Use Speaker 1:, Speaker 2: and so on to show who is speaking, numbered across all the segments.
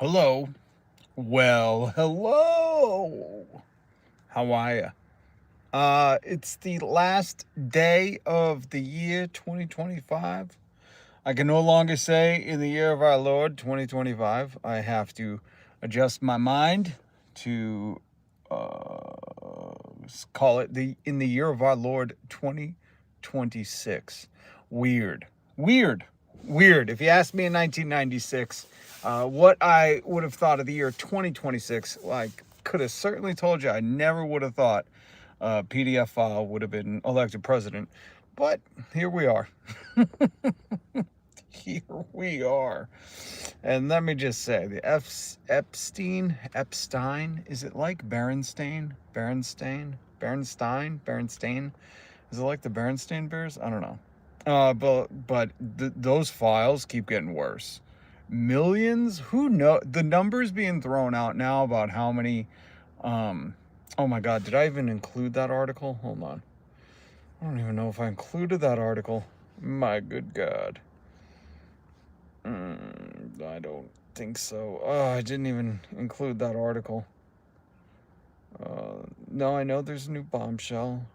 Speaker 1: Hello. Well, hello. How are you? It's the last day of the year 2025. I can no longer say in the year of our Lord 2025. I have to adjust my mind to call it in the year of our Lord 2026. Weird. Weird. Weird. If you asked me in 1996 what I would have thought of the year 2026, like, could have certainly told you I never would have thought PDF file would have been elected president. But here we are. Here we are. And let me just say, the Epstein, is it like Berenstain? Is it like the Berenstain Bears? I don't know. But those files keep getting worse. Millions? Who know? The numbers being thrown out now about how many. Oh my God! Did I even include that article? Hold on. I don't even know if I included that article. My good God. I don't think so. Oh, I didn't even include that article. No, I know there's a new Bombshell.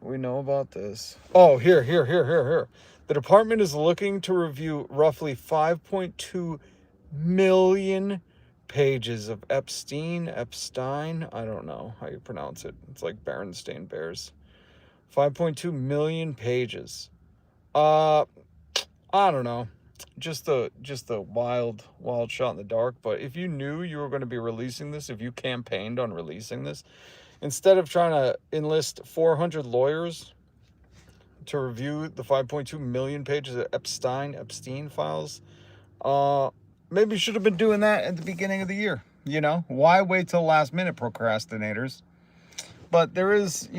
Speaker 1: We know about this. Oh, here. The department is looking to review roughly 5.2 million pages of Epstein. I don't know how you pronounce it. It's like Berenstain Bears. 5.2 million pages. I don't know. Just a wild shot in the dark. But if you knew you were going to be releasing this, if you campaigned on releasing this, instead of trying to enlist 400 lawyers to review the 5.2 million pages of Epstein files, maybe you should have been doing that at the beginning of the year. You know, why wait till last minute, procrastinators? But there is,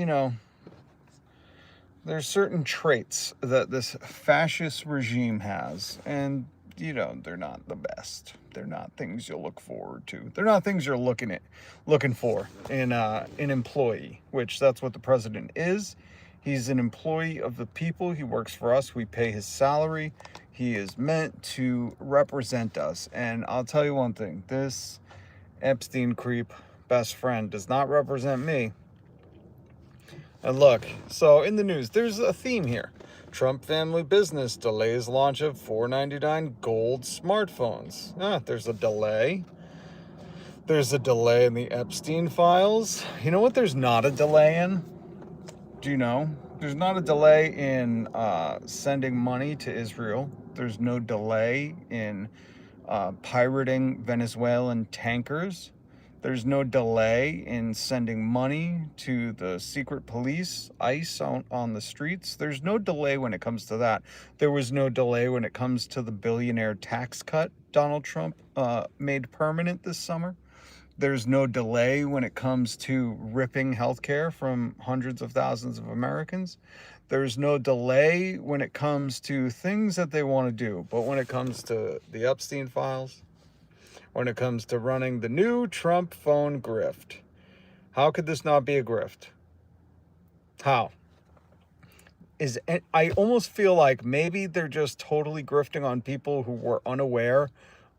Speaker 1: there's certain traits that this fascist regime has, and they're not the best. They're not things you'll look forward to. They're not things you're looking for in an employee, which that's what the president is. He's an employee of the people. He works for us. We pay his salary. He is meant to represent us. And I'll tell you one thing, this Epstein creep best friend does not represent me. And look, so in the news, there's a theme here. Trump family business delays launch of $499 gold smartphones. There's a delay. There's a delay in the Epstein files. You know what there's not a delay in? Do you know? There's not a delay in sending money to Israel. There's no delay in pirating Venezuelan tankers. There's no delay in sending money to the secret police, ICE, on the streets. There's no delay when it comes to that. There was no delay when it comes to the billionaire tax cut Donald Trump made permanent this summer. There's no delay when it comes to ripping healthcare from hundreds of thousands of Americans. There's no delay when it comes to things that they want to do. But when it comes to the Epstein files, when it comes to running the new Trump phone grift, how could this not be a grift? How? I almost feel like maybe they're just totally grifting on people who were unaware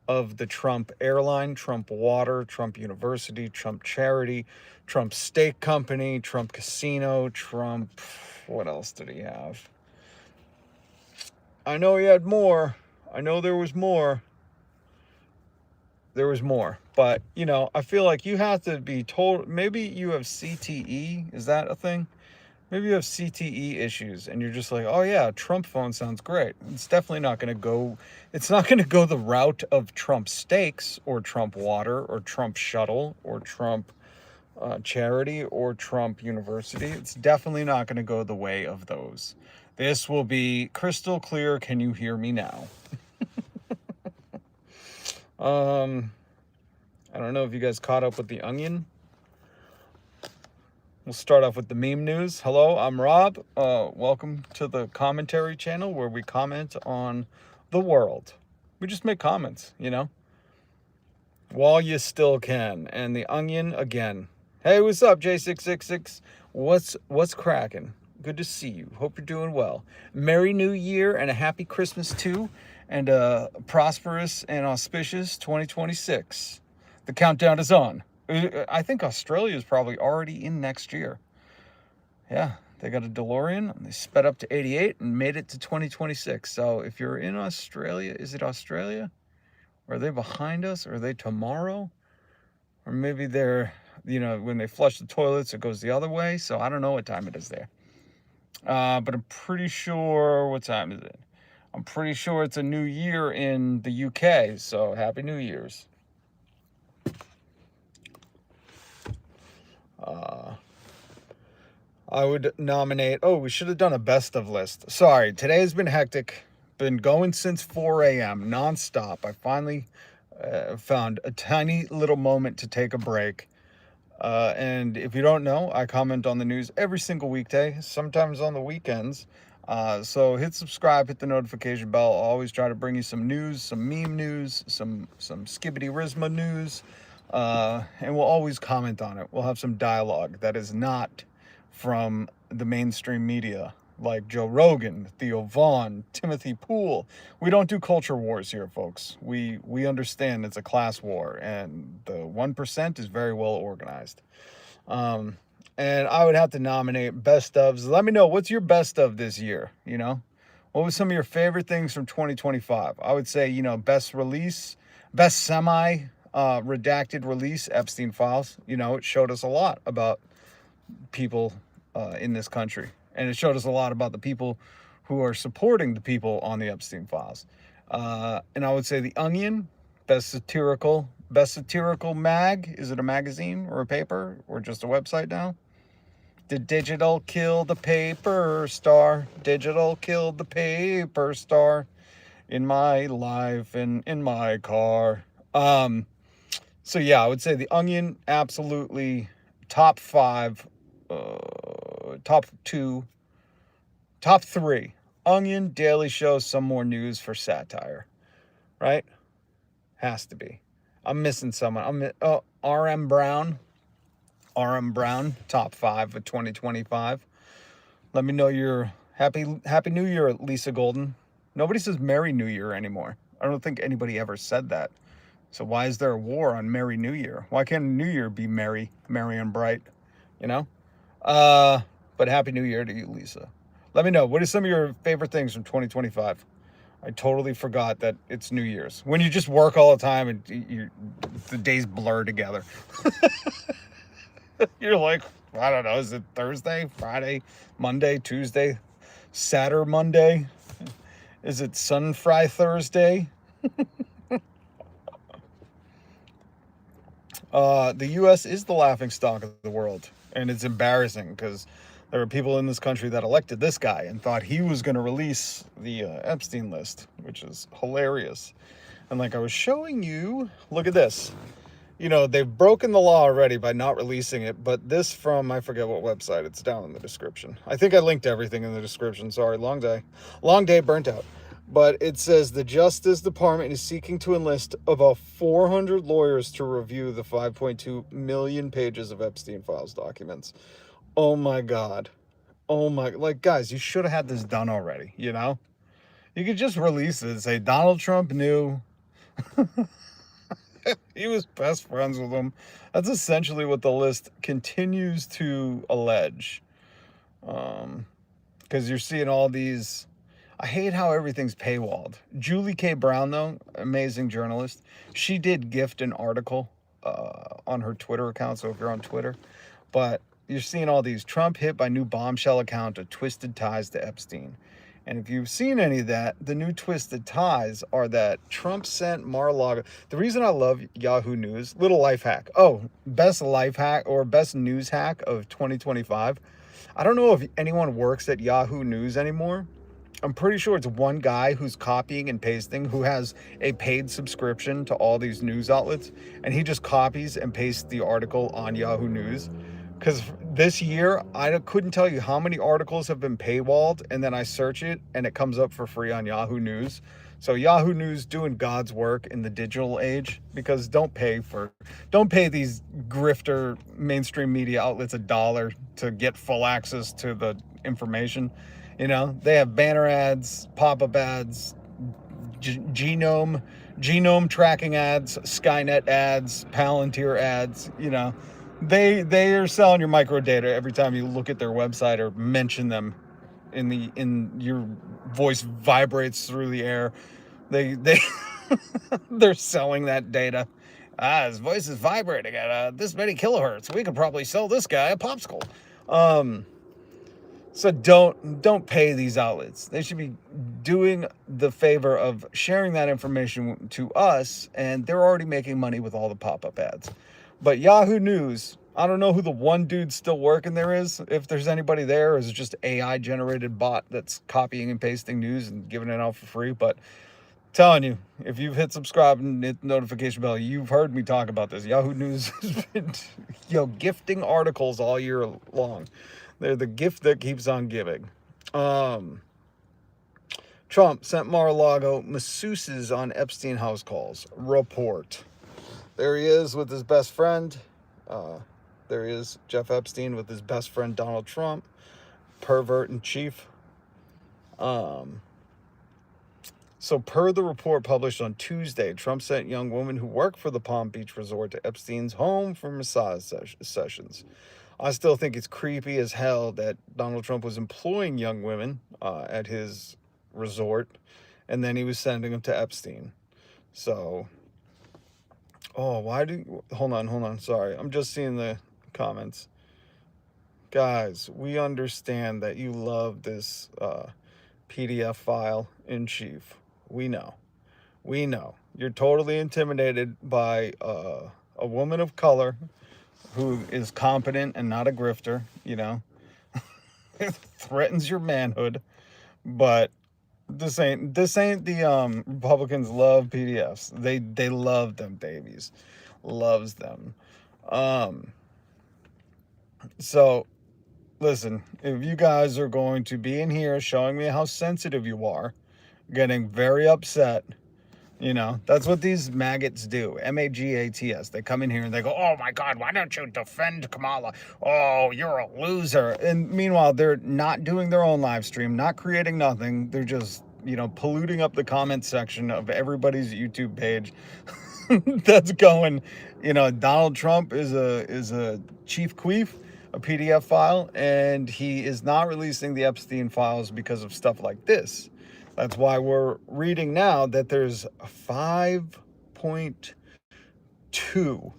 Speaker 1: of the Trump airline, Trump water, Trump University, Trump charity, Trump steak company, Trump casino, Trump... What else did he have? I know he had more. I know there was more. But, I feel like you have to be told... Maybe you have CTE. Is that a thing? Maybe you have CTE issues and you're just like, oh yeah, Trump phone sounds great. It's definitely not going to go, it's not going to go the route of Trump steaks or Trump water or Trump shuttle or Trump charity or Trump University. It's definitely not going to go the way of those. This will be crystal clear. Can you hear me now? I don't know if you guys caught up with The Onion. We'll start off with the meme news. Hello, I'm Rob. Welcome to the commentary channel where we comment on the world. We just make comments, while you still can. And The Onion again. Hey, what's up, J666? What's cracking? Good to see you. Hope you're doing well. Merry New Year and a happy Christmas too. and prosperous and auspicious 2026. The countdown is on. I think Australia is probably already in next year. Yeah, they got a DeLorean, and they sped up to 88 and made it to 2026. So if you're in Australia, is it Australia? Are they behind us? Are they tomorrow? Or maybe they're, when they flush the toilets, it goes the other way. So I don't know what time it is there. But I'm pretty sure, what time is it? I'm pretty sure it's a new year in the UK. So Happy New Year's. I would nominate, we should have done a best of list. Sorry, today has been hectic. Been going since 4 a.m. nonstop. I finally found a tiny little moment to take a break. And if you don't know, I comment on the news every single weekday, sometimes on the weekends. So hit subscribe, hit the notification bell. I'll always try to bring you some news, some meme news, some skibbity risma news. And we'll always comment on it. We'll have some dialogue that is not from the mainstream media, like Joe Rogan, Theo Vaughn, Timothy Poole. We don't do culture wars here, folks. We understand it's a class war, and the 1% is very well organized. And I would have to nominate best ofs. Let me know, what's your best of this year? What was some of your favorite things from 2025? I would say, best release, best semi redacted release, Epstein files. It showed us a lot about people in this country, and it showed us a lot about the people who are supporting the people on the Epstein files. And I would say The Onion, best satirical mag. Is it a magazine or a paper or just a website now? Did digital kill the paper star? Digital killed the paper star in my life and in my car. So yeah, I would say The Onion, absolutely top 5, top 2, top 3. Onion, Daily Show, some more news for satire, right? Has to be. I'm missing someone. RM Brown, top 5 of 2025. Let me know your happy New Year, Lisa Golden. Nobody says Merry New Year anymore. I don't think anybody ever said that. So why is there a war on Merry New Year? Why can't New Year be merry and bright? But Happy New Year to you, Lisa. Let me know, what are some of your favorite things from 2025? I totally forgot that it's New Year's. When you just work all the time and the days blur together. You're like, I don't know, is it Thursday, Friday, Monday, Tuesday, Saturday, Monday? Is it Sun Fry Thursday? The U.S. is the laughingstock of the world, and it's embarrassing because there are people in this country that elected this guy and thought he was going to release the Epstein list, which is hilarious. And like I was showing you, look at this. They've broken the law already by not releasing it, but this from, I forget what website, it's down in the description. I think I linked everything in the description. Sorry, long day, burnt out. But it says the Justice Department is seeking to enlist about 400 lawyers to review the 5.2 million pages of Epstein files documents. Oh my God. Guys, you should have had this done already, You could just release it and say Donald Trump knew. He was best friends with him. That's essentially what the list continues to allege. Because you're seeing all these. I hate how everything's paywalled. Julie K. Brown, though, amazing journalist. She did gift an article on her Twitter account, so if you're on Twitter. But you're seeing all these. Trump hit by new Bombshell account of twisted ties to Epstein. And if you've seen any of that, the new twisted ties are that Trump sent Mar-a-Lago. The reason I love Yahoo News, little life hack. Best life hack or best news hack of 2025. I don't know if anyone works at Yahoo News anymore. I'm pretty sure it's one guy who's copying and pasting, who has a paid subscription to all these news outlets, and he just copies and pastes the article on Yahoo News. Because this year, I couldn't tell you how many articles have been paywalled, and then I search it, and it comes up for free on Yahoo News. So Yahoo News doing God's work in the digital age, because don't pay these grifter mainstream media outlets $1 to get full access to the information. They have banner ads, pop-up ads, genome tracking ads, Skynet ads, Palantir ads. They are selling your micro data every time you look at their website or mention them in your voice vibrates through the air. They they're selling that data. His voice is vibrating at this many kilohertz. We could probably sell this guy a popsicle. So don't pay these outlets. They should be doing the favor of sharing that information to us, and they're already making money with all the pop-up ads. But Yahoo News, I don't know who the one dude still working there is, if there's anybody there, or is it just AI generated bot that's copying and pasting news and giving it out for free. But telling you, if you've hit subscribe and hit the notification bell, you've heard me talk about this. Yahoo News has been gifting articles all year long. They're the gift that keeps on giving. Trump sent Mar-a-Lago masseuses on Epstein house calls. Report. There he is with his best friend. There he is, Jeff Epstein, with his best friend Donald Trump. Pervert in chief. So per the report published on Tuesday, Trump sent young women who work for the Palm Beach resort to Epstein's home for massage sessions. I still think it's creepy as hell that Donald Trump was employing young women at his resort, and then he was sending them to Epstein. So, hold on, sorry. I'm just seeing the comments. Guys, we understand that you love this PDF file in chief. We know. You're totally intimidated by a woman of color who is competent and not a grifter, threatens your manhood. But this ain't the Republicans love PDFs. They love them babies. Loves them. So listen, if you guys are going to be in here showing me how sensitive you are, getting very upset, that's what these maggots do. MAGATS. They come in here and they go, oh my God, why don't you defend Kamala? Oh, you're a loser. And meanwhile, they're not doing their own live stream, not creating nothing. They're just, polluting up the comment section of everybody's YouTube page. That's going, Donald Trump is a chief queef, a PDF file, and he is not releasing the Epstein files because of stuff like this. That's why we're reading now that there's 5.2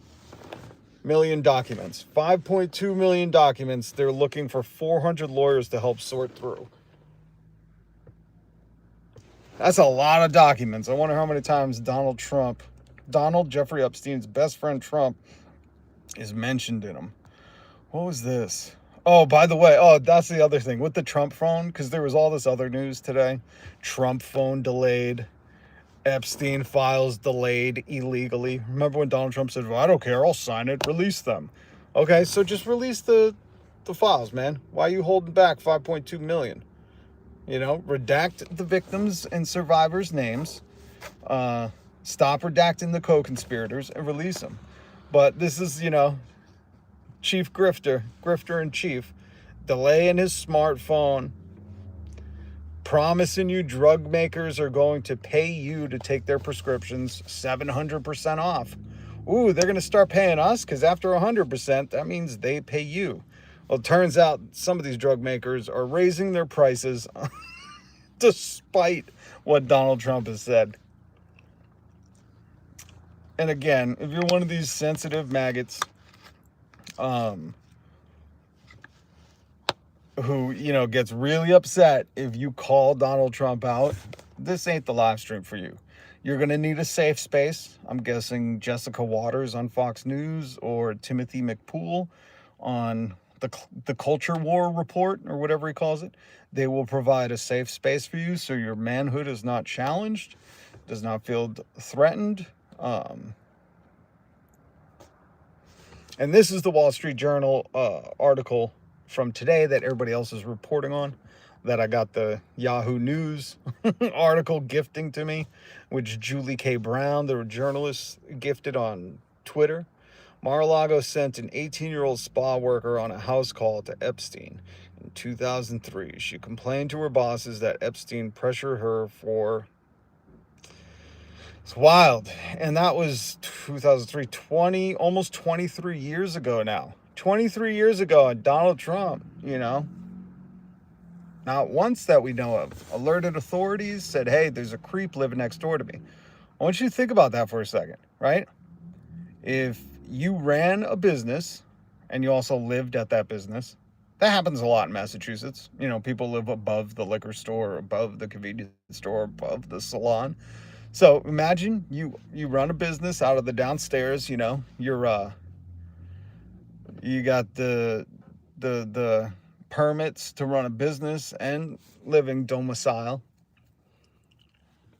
Speaker 1: million documents. 5.2 million documents. They're looking for 400 lawyers to help sort through. That's a lot of documents. I wonder how many times Donald Jeffrey Epstein's best friend Trump, is mentioned in them. What was this? Oh, by the way, that's the other thing with the Trump phone, because there was all this other news today. Trump phone delayed, Epstein files delayed illegally. Remember when Donald Trump said, well, I don't care, I'll sign it, release them. Okay, so just release the files, man. Why are you holding back 5.2 million? Redact the victims and survivors' names. Stop redacting the co-conspirators and release them. But this is, chief grifter in chief, delaying his smartphone, promising you drug makers are going to pay you to take their prescriptions 700% off. Ooh, they're going to start paying us because after 100%, that means they pay you. Well, it turns out some of these drug makers are raising their prices despite what Donald Trump has said. And again, if you're one of these sensitive maggots, who, gets really upset if you call Donald Trump out, this ain't the live stream for you. You're going to need a safe space. I'm guessing Jessica Waters on Fox News or Timothy McPool on the Culture War Report or whatever he calls it. They will provide a safe space for you so your manhood is not challenged, does not feel threatened. And this is the Wall Street Journal article from today that everybody else is reporting on, that I got the Yahoo News article gifting to me, which Julie K. Brown, the journalist, gifted on Twitter. Mar-a-Lago sent an 18-year-old spa worker on a house call to Epstein in 2003. She complained to her bosses that Epstein pressured her for It's wild. And that was 2003, 20, almost 23 years ago now. 23 years ago, and Donald Trump, not once that we know of, alerted authorities, said, hey, there's a creep living next door to me. I want you to think about that for a second, right? If you ran a business and you also lived at that business, that happens a lot in Massachusetts. People live above the liquor store, above the convenience store, above the salon. So imagine you run a business out of the downstairs. You got the permits to run a business and living domicile,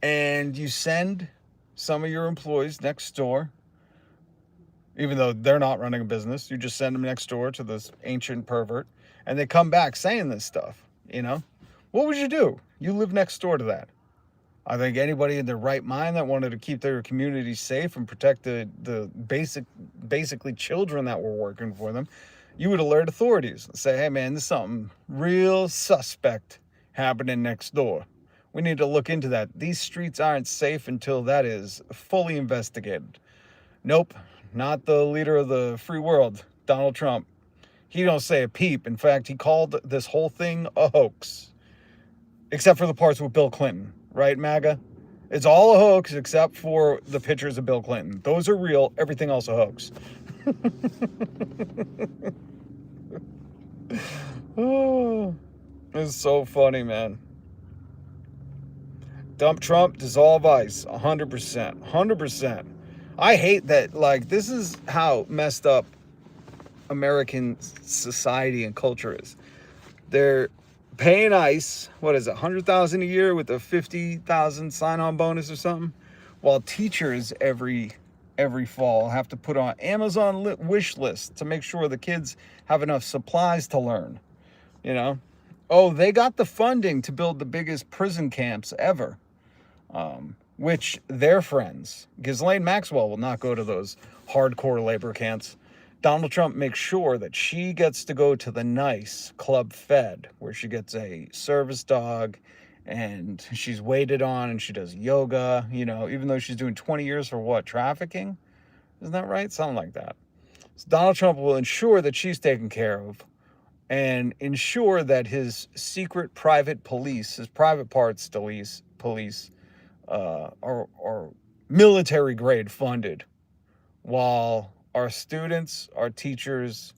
Speaker 1: and you send some of your employees next door, even though they're not running a business. You just send them next door to this ancient pervert, and they come back saying this stuff. What would you do? You live next door to that. I think anybody in their right mind that wanted to keep their community safe and protect the basically children that were working for them, you would alert authorities and say, hey man, there's something real suspect happening next door. We need to look into that. These streets aren't safe until that is fully investigated. Nope, not the leader of the free world, Donald Trump. He don't say a peep. In fact, he called this whole thing a hoax. Except for the parts with Bill Clinton, right, MAGA? It's all a hoax except for the pictures of Bill Clinton. Those are real, everything else a hoax. Oh, it's so funny, man. Dump Trump, dissolve ICE, 100%. 100%. I hate that, this is how messed up American society and culture is. They're paying ICE, what is it, 100,000 a year with a 50,000 sign-on bonus or something, while teachers every fall have to put on Amazon wish list to make sure the kids have enough supplies to learn. Oh, they got the funding to build the biggest prison camps ever, which their friends, Ghislaine Maxwell, will not go to those hardcore labor camps. Donald Trump makes sure that she gets to go to the nice Club Fed, where she gets a service dog and she's waited on and she does yoga, even though she's doing 20 years for what? Trafficking? Isn't that right? Something like that. So Donald Trump will ensure that she's taken care of and ensure that his secret private police, his private parts police, are military grade funded, while our students, our teachers,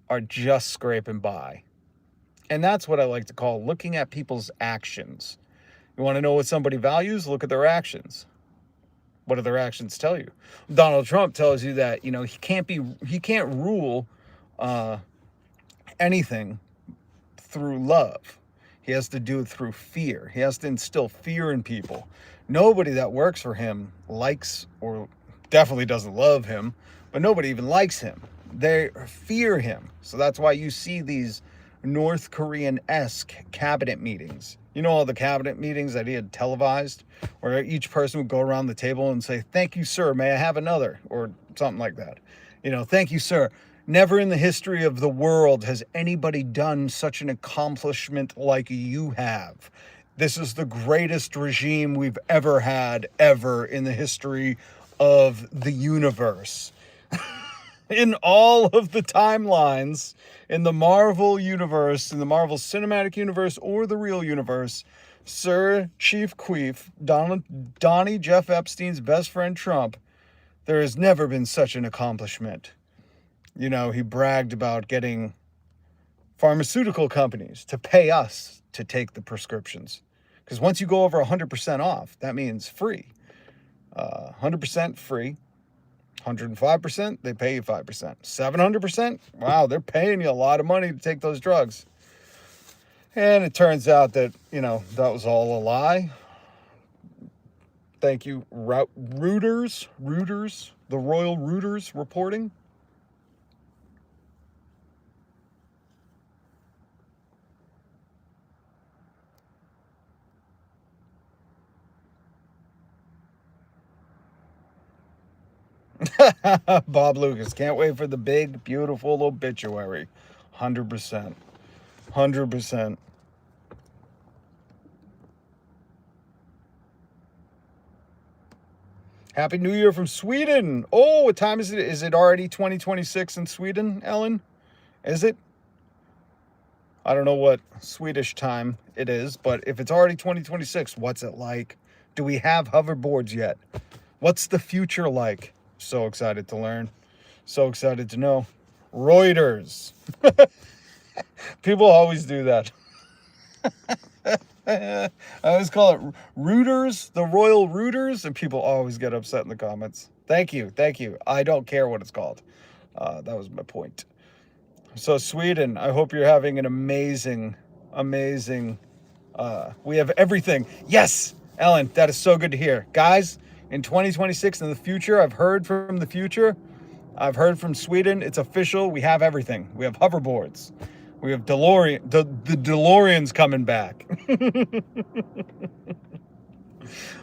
Speaker 1: are just scraping by. And that's what I like to call looking at people's actions. You want to know what somebody values? Look at their actions. What do their actions tell you? Donald Trump tells you that, he can't rule anything through love. He has to do it through fear. He has to instill fear in people. Nobody that works for him likes, or definitely doesn't love him, but nobody even likes him. They fear him. So that's why you see these North Korean-esque cabinet meetings. All the cabinet meetings that he had televised, where each person would go around the table and say, thank you, sir, may I have another? Or something like that. Thank you, sir. Never in the history of the world has anybody done such an accomplishment like you have. This is the greatest regime we've ever had, ever, in the history of the universe. In all of the timelines, in the Marvel universe, in the Marvel Cinematic Universe, or the real universe, Sir Chief Queef, Donnie Jeff Epstein's best friend Trump, there has never been such an accomplishment. He bragged about getting pharmaceutical companies to pay us to take the prescriptions. Because once you go over 100% off, that means free. 100% free. 105%, they pay you 5%. 700%, wow, they're paying you a lot of money to take those drugs. And it turns out that, that was all a lie. Thank you, Reuters, the Royal Reuters reporting. Bob Lucas, can't wait for the big, beautiful obituary. 100%. 100%. Happy New Year from Sweden. Oh, what time is it? Is it already 2026 in Sweden, Ellen? Is it? I don't know what Swedish time it is, but if it's already 2026, what's it like? Do we have hoverboards yet? What's the future like? So excited to learn. So excited to know. Reuters. People always do that. I always call it rooters, the royal rooters, and people always get upset in the comments. Thank you. I don't care what it's called. That was my point. So Sweden, I hope you're having an amazing, we have everything. Yes, Ellen, that is so good to hear. Guys, in 2026 in the future, I've heard from the future. I've heard from Sweden. It's official. We have everything. We have hoverboards. We have the DeLorean's coming back.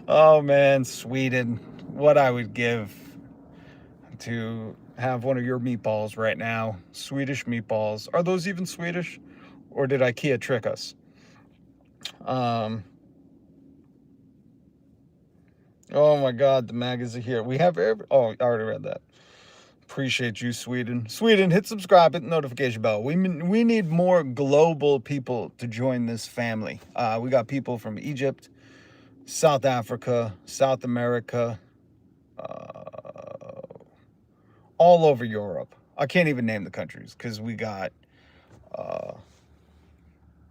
Speaker 1: Oh man, Sweden. What I would give to have one of your meatballs right now. Swedish meatballs. Are those even Swedish? Or did IKEA trick us? Oh my God, the magazine is here. We have oh, I already read that. Appreciate you, Sweden. Sweden, hit subscribe, hit the notification bell. We need more global people to join this family. We got people from Egypt, South Africa, South America, all over Europe. I can't even name the countries because we got,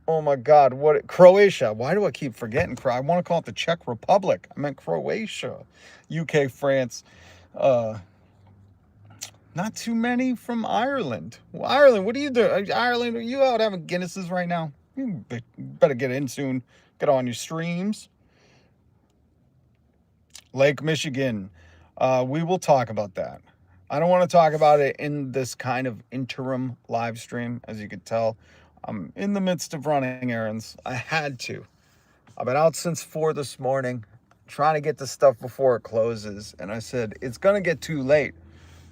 Speaker 1: oh my God, Croatia. Why do I keep forgetting? I want to call it the Czech Republic. I meant Croatia. UK, France. Not too many from Ireland. Well, Ireland, what are you doing? Ireland, are you out having Guinnesses right now? You better get in soon. Get on your streams. Lake Michigan. We will talk about that. I don't want to talk about it in this kind of interim live stream. As you can tell, I'm in the midst of running errands. I had to. I've been out since 4 this morning, trying to get the stuff before it closes. And I said, it's going to get too late.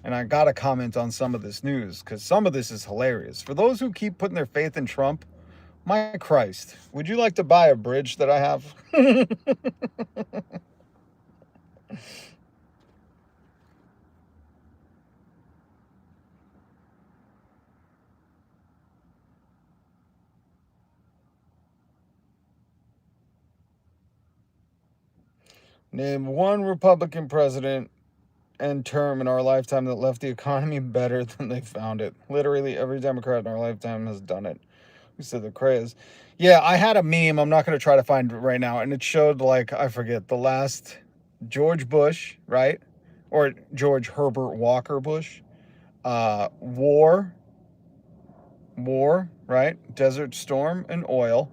Speaker 1: And I got to comment on some of this news because some of this is hilarious. For those who keep putting their faith in Trump, my Christ, would you like to buy a bridge that I have? Name one Republican president and term in our lifetime that left the economy better than they found it. Literally every Democrat in our lifetime has done it. We said the craze. Yeah, I had a meme. I'm not going to try to find it right now. And it showed, like, I forget, the last George Bush, right? Or George Herbert Walker Bush. War, right? Desert Storm and oil.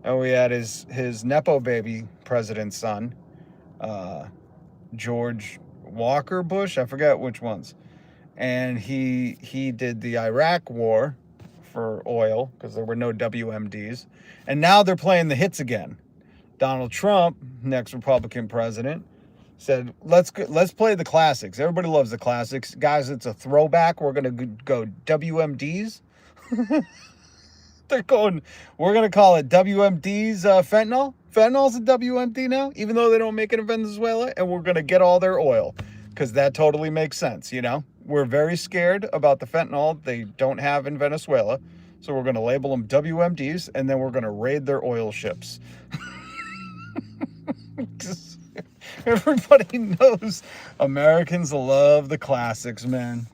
Speaker 1: And we had his Nepo baby president's son, George Walker Bush, I forget which ones, and he did the Iraq war for oil because there were no WMDs, and now they're playing the hits again. Donald Trump, next Republican president, said let's play the classics. Everybody loves the classics, guys. It's a throwback. We're gonna go WMDs. We're gonna call it WMD's fentanyl. Fentanyl's a WMD now, even though they don't make it in Venezuela, and we're gonna get all their oil, because that totally makes sense, you know? We're very scared about the fentanyl they don't have in Venezuela, so we're gonna label them WMDs, and then we're gonna raid their oil ships. Everybody knows Americans love the classics, man.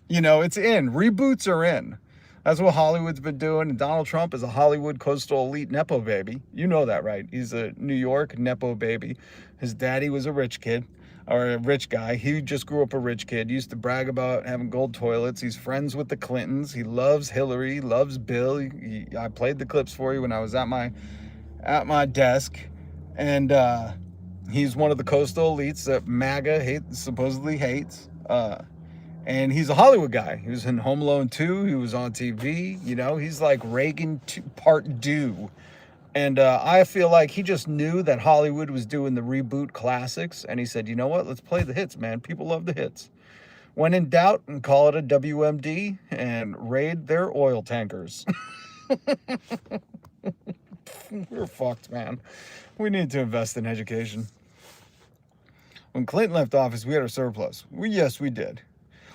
Speaker 1: You know, it's in. Reboots are in. That's what Hollywood's been doing. And Donald Trump is a Hollywood coastal elite Nepo baby. You know that, right? He's a New York Nepo baby. His daddy was a rich kid, or a rich guy. He just grew up a rich kid. He used to brag about having gold toilets. He's friends with the Clintons. He loves Hillary, loves Bill. I played the clips for you when I was at my desk. And he's one of the coastal elites that MAGA supposedly hates. And he's a Hollywood guy. He was in Home Alone 2. He was on TV. You know, he's like Reagan Part 2. And I feel like he just knew that Hollywood was doing the reboot classics. And he said, you know what? Let's play the hits, man. People love the hits. When in doubt, and call it a WMD and raid their oil tankers. We're fucked, man. We need to invest in education. When Clinton left office, we had a surplus. Yes, we did.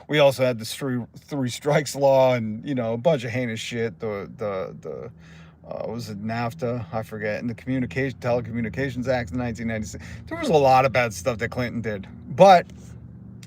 Speaker 1: We also had the three strikes law and, a bunch of heinous shit. The was it NAFTA? I forget. And the Telecommunications Act in 1996. There was a lot of bad stuff that Clinton did, but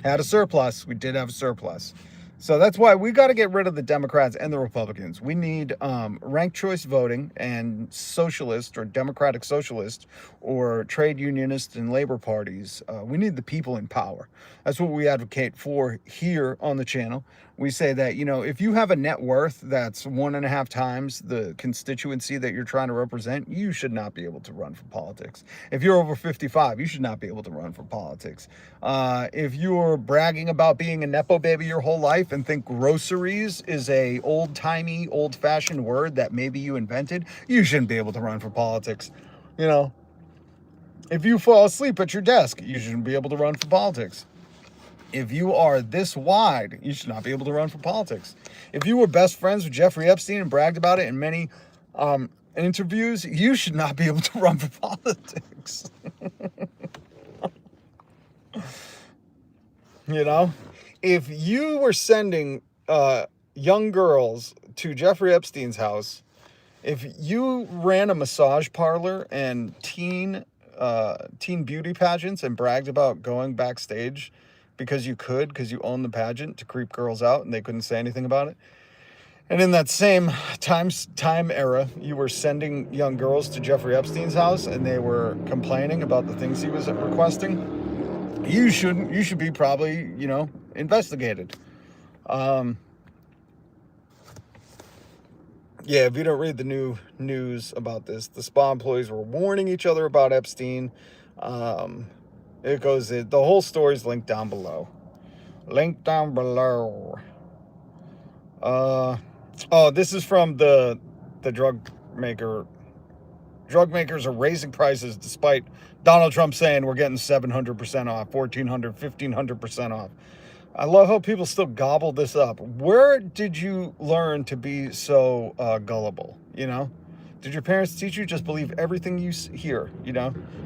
Speaker 1: had a surplus. We did have a surplus. So that's why we got to get rid of the Democrats and the Republicans. We need ranked choice voting and socialist or democratic socialist or trade unionist and labor parties. We need the people in power. That's what we advocate for here on the channel. We say that, if you have a net worth that's 1.5 times the constituency that you're trying to represent, you should not be able to run for politics. If you're over 55, you should not be able to run for politics. If you're bragging about being a Nepo baby your whole life and think groceries is a old-timey, old-fashioned word that maybe you invented, you shouldn't be able to run for politics. If you fall asleep at your desk, you shouldn't be able to run for politics. If you are this wide, you should not be able to run for politics. If you were best friends with Jeffrey Epstein and bragged about it in many interviews, you should not be able to run for politics. If you were sending young girls to Jeffrey Epstein's house, if you ran a massage parlor and teen beauty pageants and bragged about going backstage because you owned the pageant to creep girls out and they couldn't say anything about it. And in that same time era, you were sending young girls to Jeffrey Epstein's house and they were complaining about the things he was requesting. You should be probably, investigated. If you don't read the new news about this, the spa employees were warning each other about Epstein. The whole story's linked down below. This is from the drug maker. Drug makers are raising prices despite Donald Trump saying we're getting 700% off, 1,400, 1,500% off. I love how people still gobble this up. Where did you learn to be so gullible? Did your parents teach you just believe everything you hear?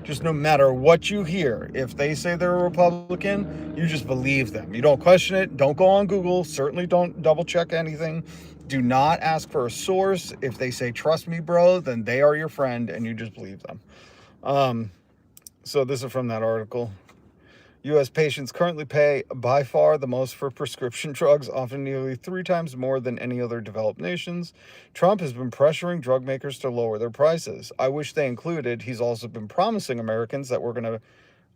Speaker 1: Just no matter what you hear, if they say they're a Republican, you just believe them. You don't question it. Don't go on Google. Certainly don't double check anything. Do not ask for a source. If they say, trust me, bro, then they are your friend and you just believe them. So this is from that article. U.S. patients currently pay by far the most for prescription drugs, often nearly 3 times more than any other developed nations. Trump has been pressuring drug makers to lower their prices. I wish they included, he's also been promising Americans that we're going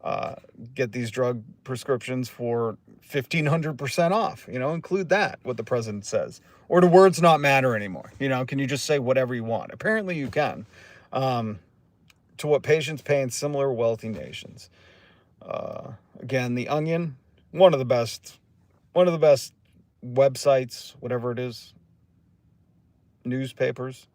Speaker 1: to get these drug prescriptions for 1,500% off. Include that, what the president says. Or do words not matter anymore? Can you just say whatever you want? Apparently you can. To what patients pay in similar wealthy nations. Again, The Onion, one of the best websites, whatever it is, newspapers,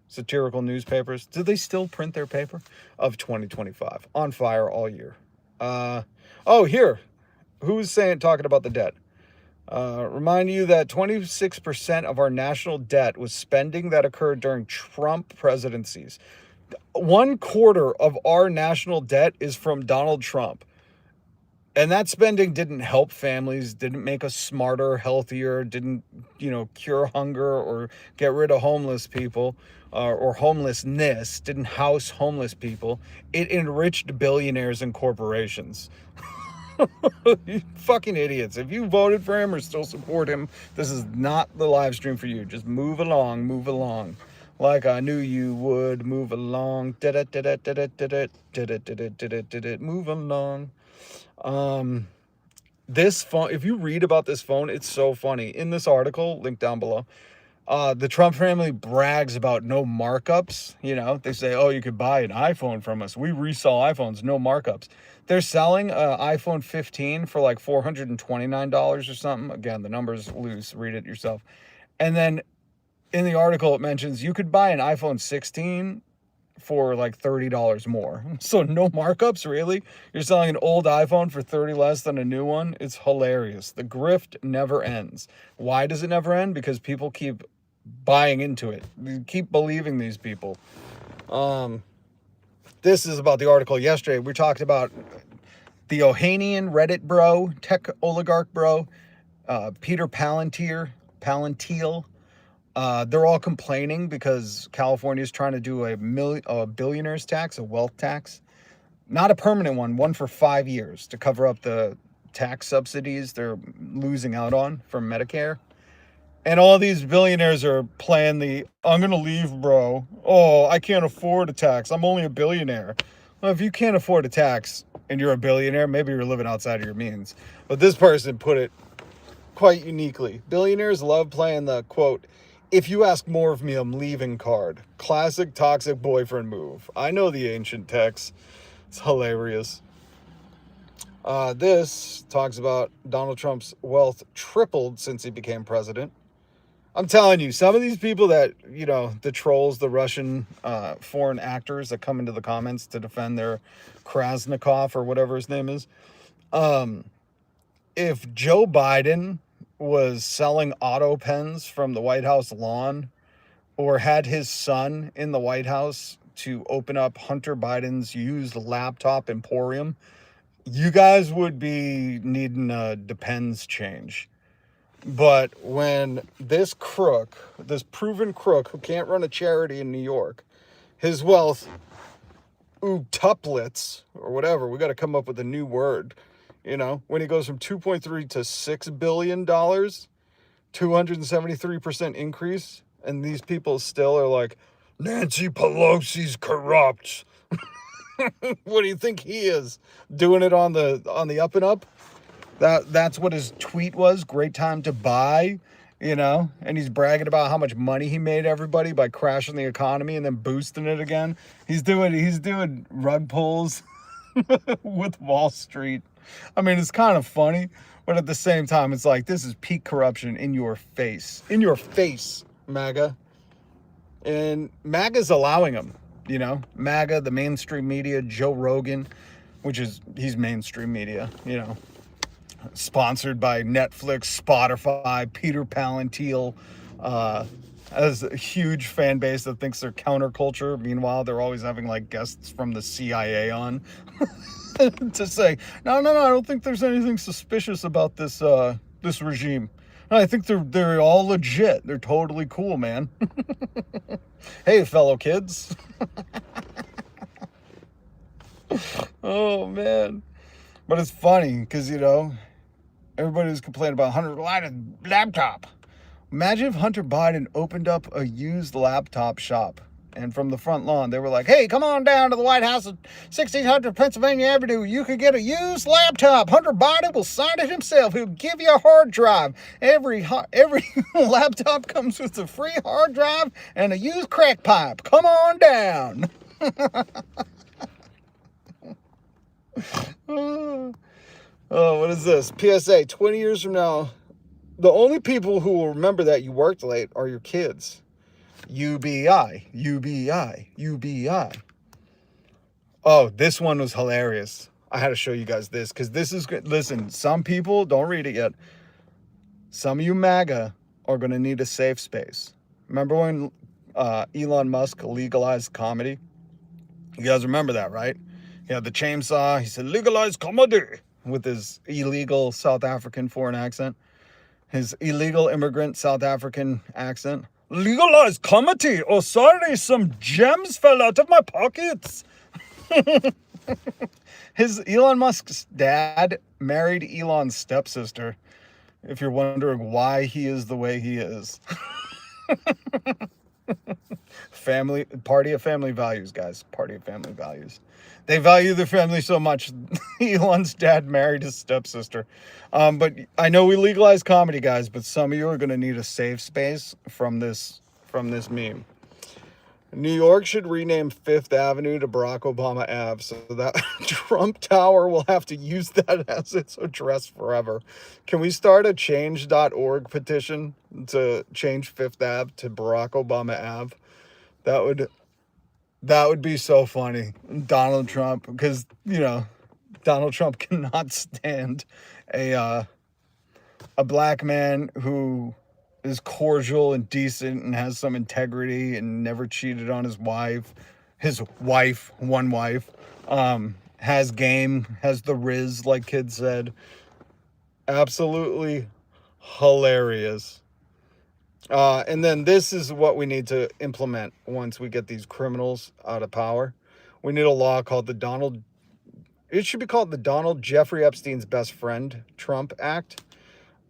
Speaker 1: satirical newspapers. Do they still print their paper? Of 2025, on fire all year. Here, who's talking about the debt? Remind you that 26% of our national debt was spending that occurred during Trump presidencies. 1/4 of our national debt is from Donald Trump. And that spending didn't help families, didn't make us smarter, healthier, didn't, cure hunger or get rid of homeless people or homelessness, didn't house homeless people. It enriched billionaires and corporations. You fucking idiots. If you voted for him or still support him, this is not the live stream for you. Just move along, move along. Like I knew you would. Move along. Move along. This phone, if you read about this phone, it's so funny. In this article, linked down below, the Trump family brags about no markups. They say, oh, you could buy an iPhone from us. We resell iPhones, no markups. They're selling an iPhone 15 for like $429 or something. Again, the number's loose. Read it yourself. And then in the article, it mentions you could buy an iPhone 16 for like $30 more. So no markups, really? You're selling an old iPhone for $30 less than a new one? It's hilarious. The grift never ends. Why does it never end? Because people keep buying into it. You keep believing these people. This is about the article yesterday. We talked about the Ohanian Reddit bro, tech oligarch bro, Peter Palanteel, they're all complaining because California is trying to do a billionaires tax, a wealth tax. Not a permanent one for 5 years to cover up the tax subsidies they're losing out on from Medicare. And all these billionaires are playing I'm going to leave, bro. Oh, I can't afford a tax. I'm only a billionaire. Well, if you can't afford a tax and you're a billionaire, maybe you're living outside of your means. But this person put it quite uniquely. Billionaires love playing the, quote, "if you ask more of me, I'm leaving" card. Classic toxic boyfriend move. I know the ancient text. It's hilarious. This talks about Donald Trump's wealth tripled since he became president. I'm telling you, some of these people that, the trolls, the Russian foreign actors that come into the comments to defend their Krasnikov or whatever his name is. If Joe Biden was selling auto pens from the White House lawn or had his son in the White House to open up Hunter Biden's used laptop emporium, you guys would be needing a Depends change. But when this proven crook who can't run a charity in New York, his wealth tuplets or whatever, we got to come up with a new word, when he goes from 2.3 to $6 billion, 273% increase. And these people still are like, Nancy Pelosi's corrupt. What do you think he is? Doing it on the up and up? That's what his tweet was. Great time to buy, and he's bragging about how much money he made everybody by crashing the economy and then boosting it again. He's doing rug pulls with Wall Street. I mean, it's kind of funny, but at the same time, it's like, this is peak corruption in your face. In your face, MAGA. And MAGA's allowing him, MAGA, the mainstream media, Joe Rogan, he's mainstream media, sponsored by Netflix, Spotify, Peter Palanteel, has a huge fan base that thinks they're counterculture. Meanwhile, they're always having like guests from the CIA on to say, no, I don't think there's anything suspicious about this regime. No, I think they're all legit. They're totally cool, man. Hey, fellow kids. Oh, man. But it's funny because, everybody's complaining about Hunter Biden's laptop. Imagine if Hunter Biden opened up a used laptop shop. And from the front lawn, they were like, hey, come on down to the White House at 1600 Pennsylvania Avenue. You could get a used laptop. Hunter Biden will sign it himself. He'll give you a hard drive. Every laptop comes with a free hard drive and a used crack pipe. Come on down. Oh, what is this? PSA, 20 years from now, the only people who will remember that you worked late are your kids. UBI. Oh, this one was hilarious. I had to show you guys this because this is good. Listen, some people, don't read it yet. Some of you MAGA are going to need a safe space. Remember when Elon Musk legalized comedy? You guys remember that, right? He had the chainsaw. He said, legalize comedy, with his illegal South African foreign accent. His illegal immigrant South African accent. Legalize comedy. Oh, sorry, some gems fell out of my pockets. Elon Musk's dad married Elon's stepsister, if you're wondering why he is the way he is. Party of family values, guys. Party of family values. They value their family so much. Elon's dad married his stepsister. But I know we legalize comedy, guys, but some of you are going to need a safe space from this meme. New York should rename Fifth Avenue to Barack Obama Ave so that Trump Tower will have to use that as its address forever. Can we start a change.org petition to change Fifth Ave to Barack Obama Ave? That would be so funny. Donald Trump, because, Donald Trump cannot stand a black man who is cordial and decent and has some integrity and never cheated on his wife, one wife. has game, has the riz, like kids said. Absolutely hilarious. And then this is what we need to implement once we get these criminals out of power. We need a law called it should be called the Donald Jeffrey Epstein's Best Friend Trump Act.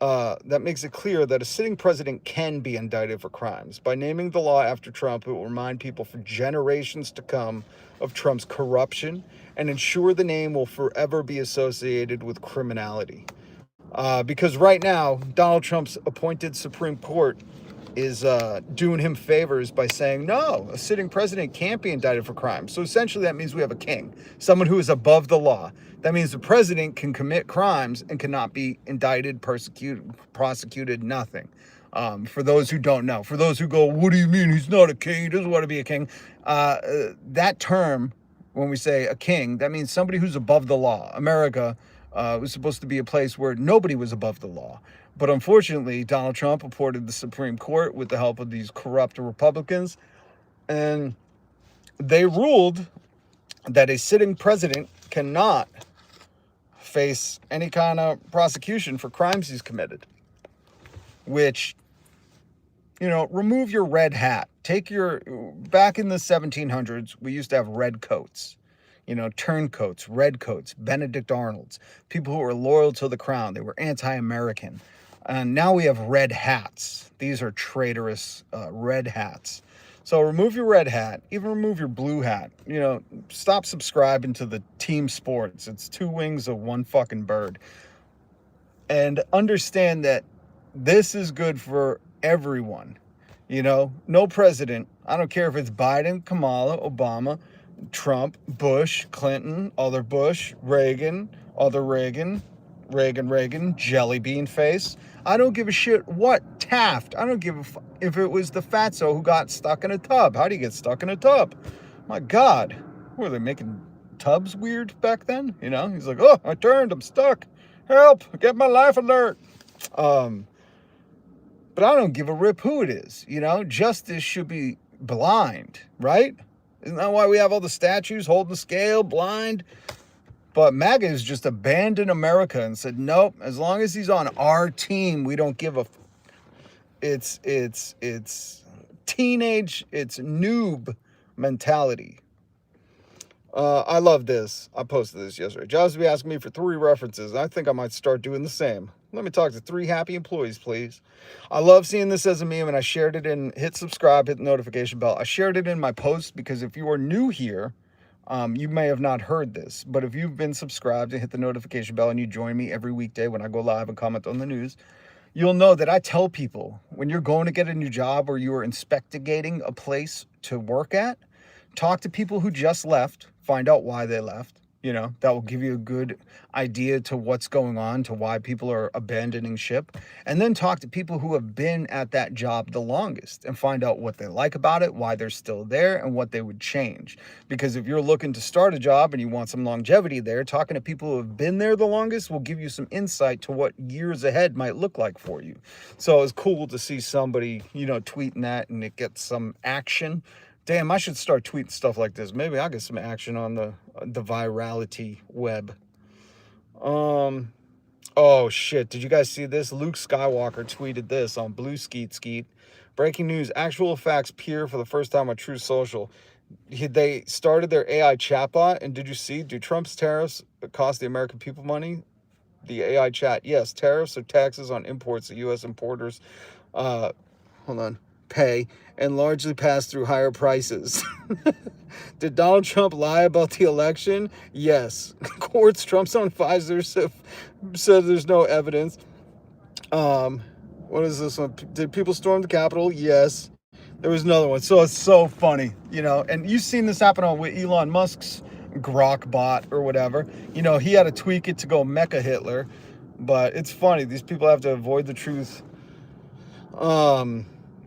Speaker 1: That makes it clear that a sitting president can be indicted for crimes. By naming the law after Trump, it will remind people for generations to come of Trump's corruption and ensure the name will forever be associated with criminality. Because right now, Donald Trump's appointed Supreme Court is doing him favors by saying, no, a sitting president can't be indicted for crimes. So essentially that means we have a king, someone who is above the law. That means the president can commit crimes and cannot be indicted, persecuted, prosecuted, nothing. For those who don't know, for those who go, what do you mean he's not a king? He doesn't want to be a king. That term, when we say a king, that means somebody who's above the law. America was supposed to be a place where nobody was above the law. But unfortunately, Donald Trump appointed the Supreme Court with the help of these corrupt Republicans, and they ruled that a sitting president cannot face any kind of prosecution for crimes he's committed. Which, remove your red hat. Back in the 1700s, we used to have red coats. Turncoats, redcoats, Benedict Arnolds, people who were loyal to the crown. They were anti-American. And now we have red hats. These are traitorous red hats. So remove your red hat, even remove your blue hat. Stop subscribing to the team sports. It's two wings of one fucking bird. And understand that this is good for everyone. No president. I don't care if it's Biden, Kamala, Obama, Trump, Bush, Clinton, other Bush, Reagan, other Reagan, jelly bean face. I don't give a shit what Taft. I don't give if it was the fatso who got stuck in a tub. How do you get stuck in a tub? My God, were they making tubs weird back then? He's like, oh, I turned, I'm stuck. Help, get my life alert. But I don't give a rip who it is. Justice should be blind, right? Isn't that why we have all the statues holding the scale, blind? But MAGA has just abandoned America and said, nope, as long as he's on our team, we don't give a... It's teenage, it's noob mentality. I love this. I posted this yesterday. Jobs will be asking me for 3 references. I think I might start doing the same. Let me talk to 3 happy employees, please. I love seeing this as a meme, and I shared it hit subscribe, hit the notification bell. I shared it in my post because if you are new here, you may have not heard this, but if you've been subscribed and hit the notification bell and you join me every weekday when I go live and comment on the news, you'll know that I tell people when you're going to get a new job or you are inspecting a place to work at, talk to people who just left, find out why they left. That will give you a good idea to what's going on, to why people are abandoning ship. And then talk to people who have been at that job the longest and find out what they like about it, why they're still there, and what they would change. Because if you're looking to start a job and you want some longevity there, talking to people who have been there the longest will give you some insight to what years ahead might look like for you. So it's cool to see somebody, tweeting that and it gets some action. Damn, I should start tweeting stuff like this. Maybe I'll get some action on the virality web. Oh shit, did you guys see this? Luke Skywalker tweeted this on Blue Skeet. Breaking news, actual facts appear for the first time on Truth Social. They started their AI chatbot, and did you see, do Trump's tariffs cost the American people money? The AI chat, yes, tariffs or taxes on imports that U.S. importers, pay and largely pass through higher prices. Did Donald Trump lie about the election? Yes. Courts, Trump's own Pfizer said there's no evidence. What is this one? Did people storm the Capitol? Yes. There was another one. So it's so funny, and you've seen this happen with Elon Musk's Grok bot or whatever. He had to tweak it to go Mecha Hitler, but it's funny. These people have to avoid the truth.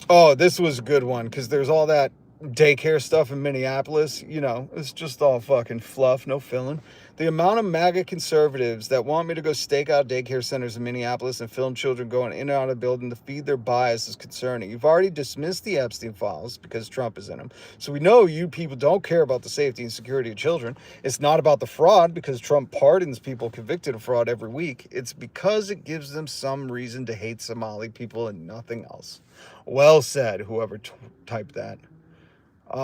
Speaker 1: Oh, this was a good one because there's all that daycare stuff in Minneapolis. It's just all fucking fluff, no filling. The amount of MAGA conservatives that want me to go stake out daycare centers in Minneapolis and film children going in and out of the building to feed their bias is concerning. You've already dismissed the Epstein files because Trump is in them. So we know you people don't care about the safety and security of children. It's not about the fraud because Trump pardons people convicted of fraud every week. It's because it gives them some reason to hate Somali people and nothing else. Well said, whoever typed that.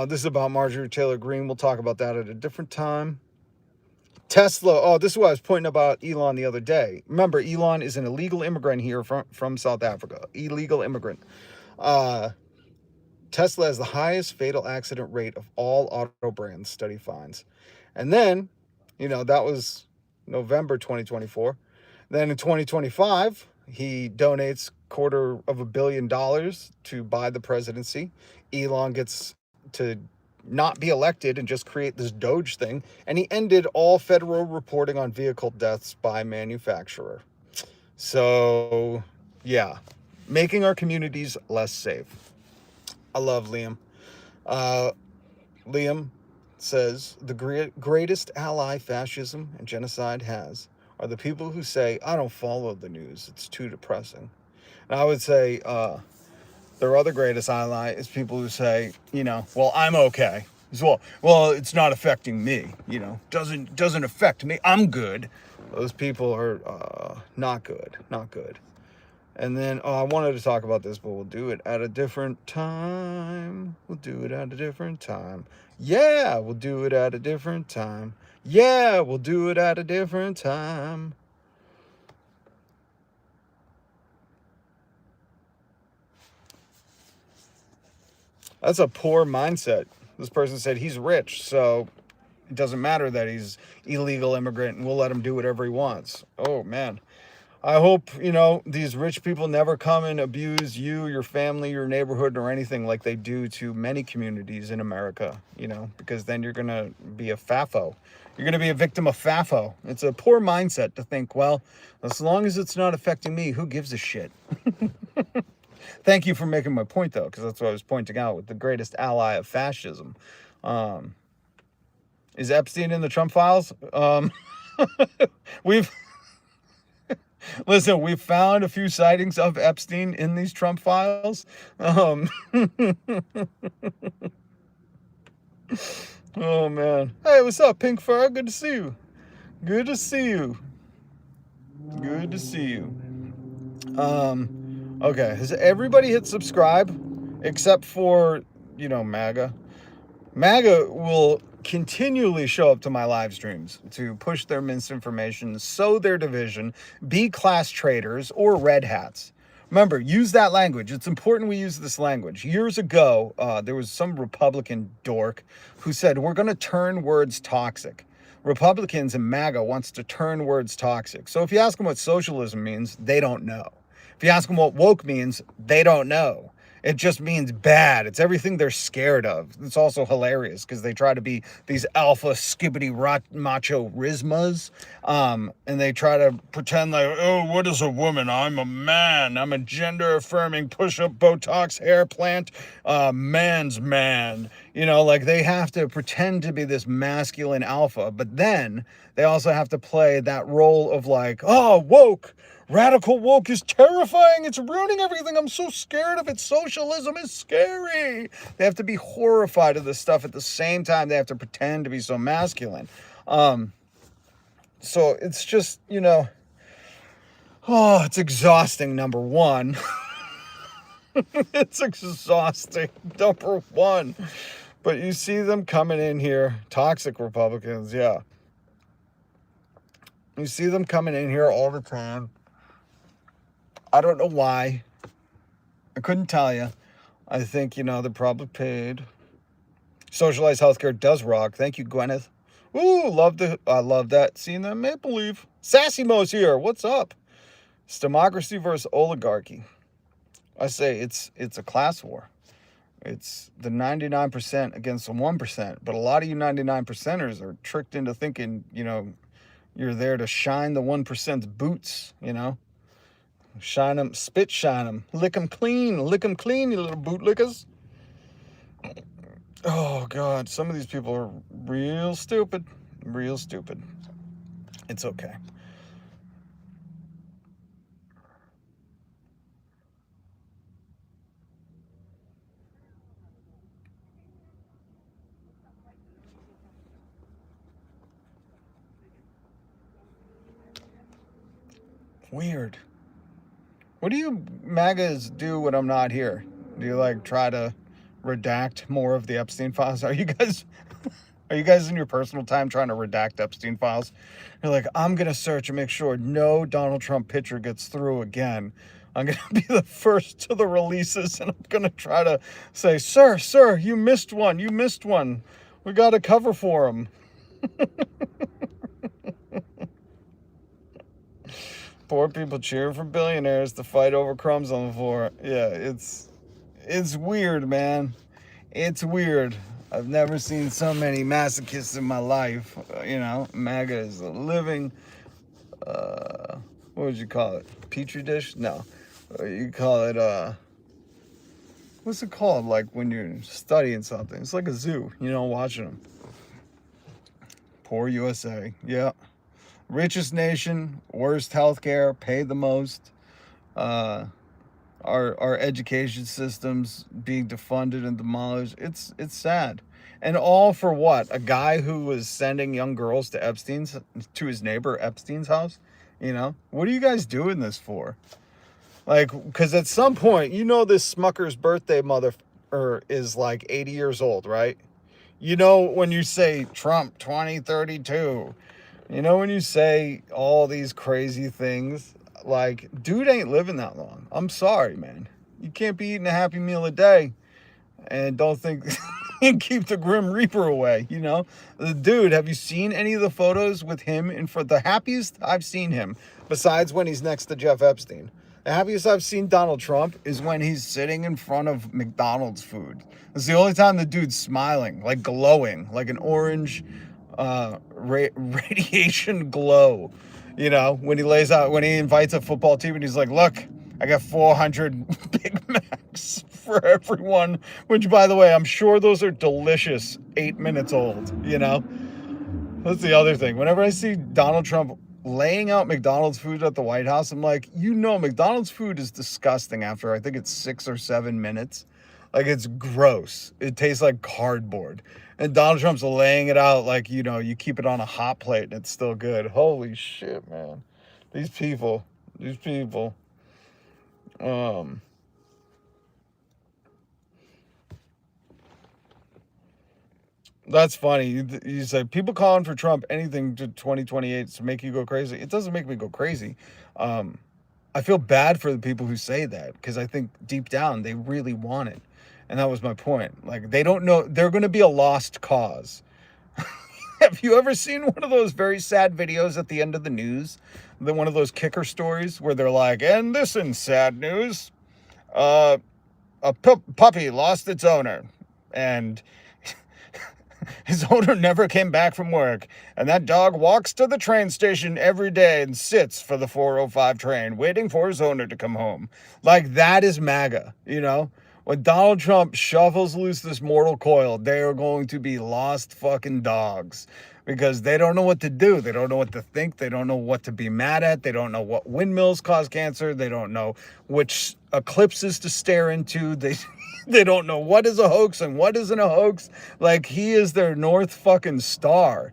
Speaker 1: This is about Marjorie Taylor Greene. We'll talk about that at a different time. Tesla. Oh, this is what I was pointing about Elon the other day. Remember, Elon is an illegal immigrant here from South Africa. Illegal immigrant. Tesla has the highest fatal accident rate of all auto brands, study finds. And then, that was November 2024. Then in 2025, he donates $250 million to buy the presidency. Elon gets to not be elected and just create this Doge thing, and he ended all federal reporting on vehicle deaths by manufacturer. So, yeah, making our communities less safe. I love Liam. Liam says, the greatest ally fascism and genocide has are the people who say, I don't follow the news, it's too depressing. And I would say, their other greatest ally is people who say, well, I'm okay. Well, it's not affecting me, doesn't affect me. I'm good. Those people are not good. And then I wanted to talk about this, but we'll do it at a different time. Yeah, we'll do it at a different time. That's a poor mindset. This person said he's rich, so it doesn't matter that he's illegal immigrant and we'll let him do whatever he wants. Oh, man. I hope, these rich people never come and abuse you, your family, your neighborhood, or anything like they do to many communities in America, because then you're going to be a FAFO. You're going to be a victim of FAFO. It's a poor mindset to think, well, as long as it's not affecting me, who gives a shit? Thank you for making my point, though, because that's what I was pointing out with the greatest ally of fascism. Is Epstein in the Trump files? We've found a few sightings of Epstein in these Trump files. Oh, man. Hey, what's up, Pink Fur? Good to see you. Okay, has everybody hit subscribe except for, MAGA? MAGA will continually show up to my live streams to push their misinformation, sow their division, be class traitors or red hats. Remember, use that language. It's important we use this language. Years ago, there was some Republican dork who said, we're going to turn words toxic. Republicans and MAGA wants to turn words toxic. So if you ask them what socialism means, they don't know. If you ask them what woke means, they don't know. It just means bad. It's everything they're scared of. It's also hilarious because they try to be these alpha skibbity macho rismas. And they try to pretend like, oh, what is a woman? I'm a man. I'm a gender affirming push-up Botox hair plant, man's man. Like they have to pretend to be this masculine alpha. But then they also have to play that role of like, oh, woke. Radical woke is terrifying. It's ruining everything. I'm so scared of it. Socialism is scary. They have to be horrified of this stuff at the same time. They have to pretend to be so masculine. So it's just, it's exhausting, number one. It's exhausting, number one. But you see them coming in here, toxic Republicans, yeah. You see them coming in here all the time. I don't know why. I couldn't tell you. I think, they're probably paid. Socialized healthcare does rock. Thank you, Gwyneth. Ooh, I love that. Seeing that Maple Leaf. Sassy Mo's here. What's up? It's democracy versus oligarchy. I say it's a class war. It's the 99% against the 1%. But a lot of you 99%ers are tricked into thinking, you're there to shine the 1%'s boots, Shine them, spit shine them, lick them clean, you little bootlickers. Oh, God, some of these people are real stupid. It's okay. Weird. What do you MAGAs do when I'm not here? Do you like try to redact more of the Epstein files? Are you guys in your personal time trying to redact Epstein files? You're like, I'm gonna search and make sure no Donald Trump picture gets through again. I'm gonna be the first to the releases, and I'm gonna try to say, sir, you missed one. You missed one. We got to cover for him. Poor people cheering for billionaires to fight over crumbs on the floor. Yeah, it's weird, man. It's weird. I've never seen so many masochists in my life. MAGA is a living, what would you call it? Petri dish? No. You call it, what's it called? Like when you're studying something. It's like a zoo, watching them. Poor USA. Yeah. Richest nation, worst healthcare, pay the most. Our education systems being defunded and demolished. It's sad. And all for what? A guy who was sending young girls to his neighbor Epstein's house? What are you guys doing this for? Like, because at some point, this Smucker's birthday is like 80 years old, right? When you say Trump 2032, when you say all these crazy things, like, dude ain't living that long. I'm sorry, man. You can't be eating a Happy Meal a day and don't think and keep the Grim Reaper away, The dude, have you seen any of the photos with him the happiest I've seen him, besides when he's next to Jeff Epstein? The happiest I've seen Donald Trump is when he's sitting in front of McDonald's food. It's the only time the dude's smiling, like glowing, like an orange radiation glow. When he invites a football team and he's like, look, I got 400 Big Macs for everyone, which, by the way, I'm sure those are delicious 8 minutes old, That's the other thing. Whenever I see Donald Trump laying out McDonald's food at the White House, I'm like, McDonald's food is disgusting after, I think it's 6 or 7 minutes. Like, it's gross. It tastes like cardboard. And Donald Trump's laying it out like, you keep it on a hot plate and it's still good. Holy shit, man. These people. That's funny. You said people calling for Trump anything to 2028 to make you go crazy. It doesn't make me go crazy. I feel bad for the people who say that, because I think deep down they really want it. And that was my point. Like, they don't know. They're going to be a lost cause. Have you ever seen one of those very sad videos at the end of the news? One of those kicker stories where they're like, and this in sad news, a puppy lost its owner. And his owner never came back from work. And that dog walks to the train station every day and sits for the 4:05 train, waiting for his owner to come home. Like, that is MAGA, When Donald Trump shuffles loose this mortal coil, they are going to be lost fucking dogs, because they don't know what to do. They don't know what to think. They don't know what to be mad at. They don't know what windmills cause cancer. They don't know which eclipses to stare into. They don't know what is a hoax and what isn't a hoax. Like, he is their North fucking star,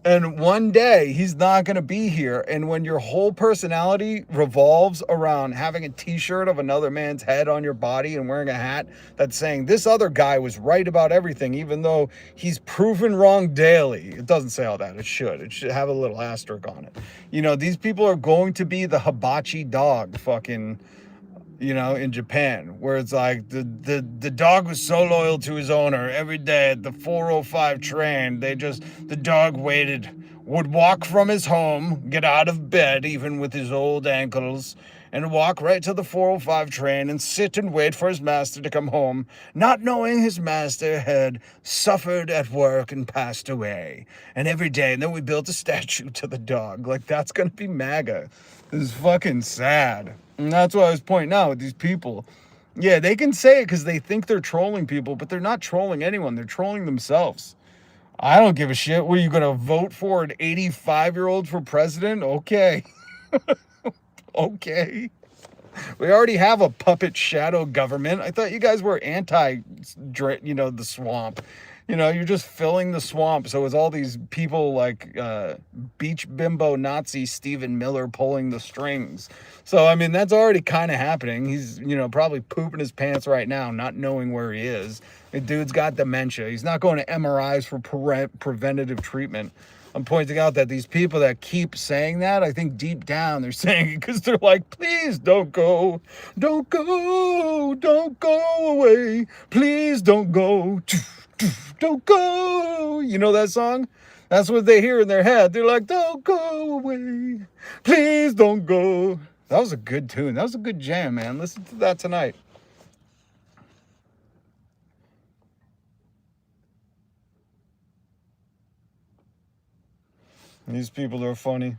Speaker 1: And one day he's not going to be here. And when your whole personality revolves around having a t-shirt of another man's head on your body and wearing a hat that's saying this other guy was right about everything, even though he's proven wrong daily. It doesn't say all that. It should have a little asterisk on it. These people are going to be the hibachi dog fucking, in Japan, where it's like the dog was so loyal to his owner every day at the 4:05 train. The dog would walk from his home, get out of bed, even with his old ankles, and walk right to the 4:05 train and sit and wait for his master to come home, not knowing his master had suffered at work and passed away. And every day, and then we built a statue to the dog. Like, that's going to be MAGA. This is fucking sad. And that's what I was pointing out with these people. Yeah, they can say it because they think they're trolling people, but they're not trolling anyone. They're trolling themselves. I don't give a shit. What are you going to vote for? An 85-year-old for president? Okay. Okay. We already have a puppet shadow government. I thought you guys were anti, the swamp. You're just filling the swamp. So it's all these people like beach bimbo Nazi Stephen Miller pulling the strings. So, I mean, that's already kind of happening. He's, probably pooping his pants right now, not knowing where he is. The dude's got dementia. He's not going to MRIs for preventative treatment. I'm pointing out that these people that keep saying that, I think deep down they're saying it because they're like, please don't go, don't go away, please don't go, don't go. You know that song? That's what they hear in their head. They're like, don't go away, please don't go. That was a good tune. That was a good jam, man. Listen to that tonight. These people are funny.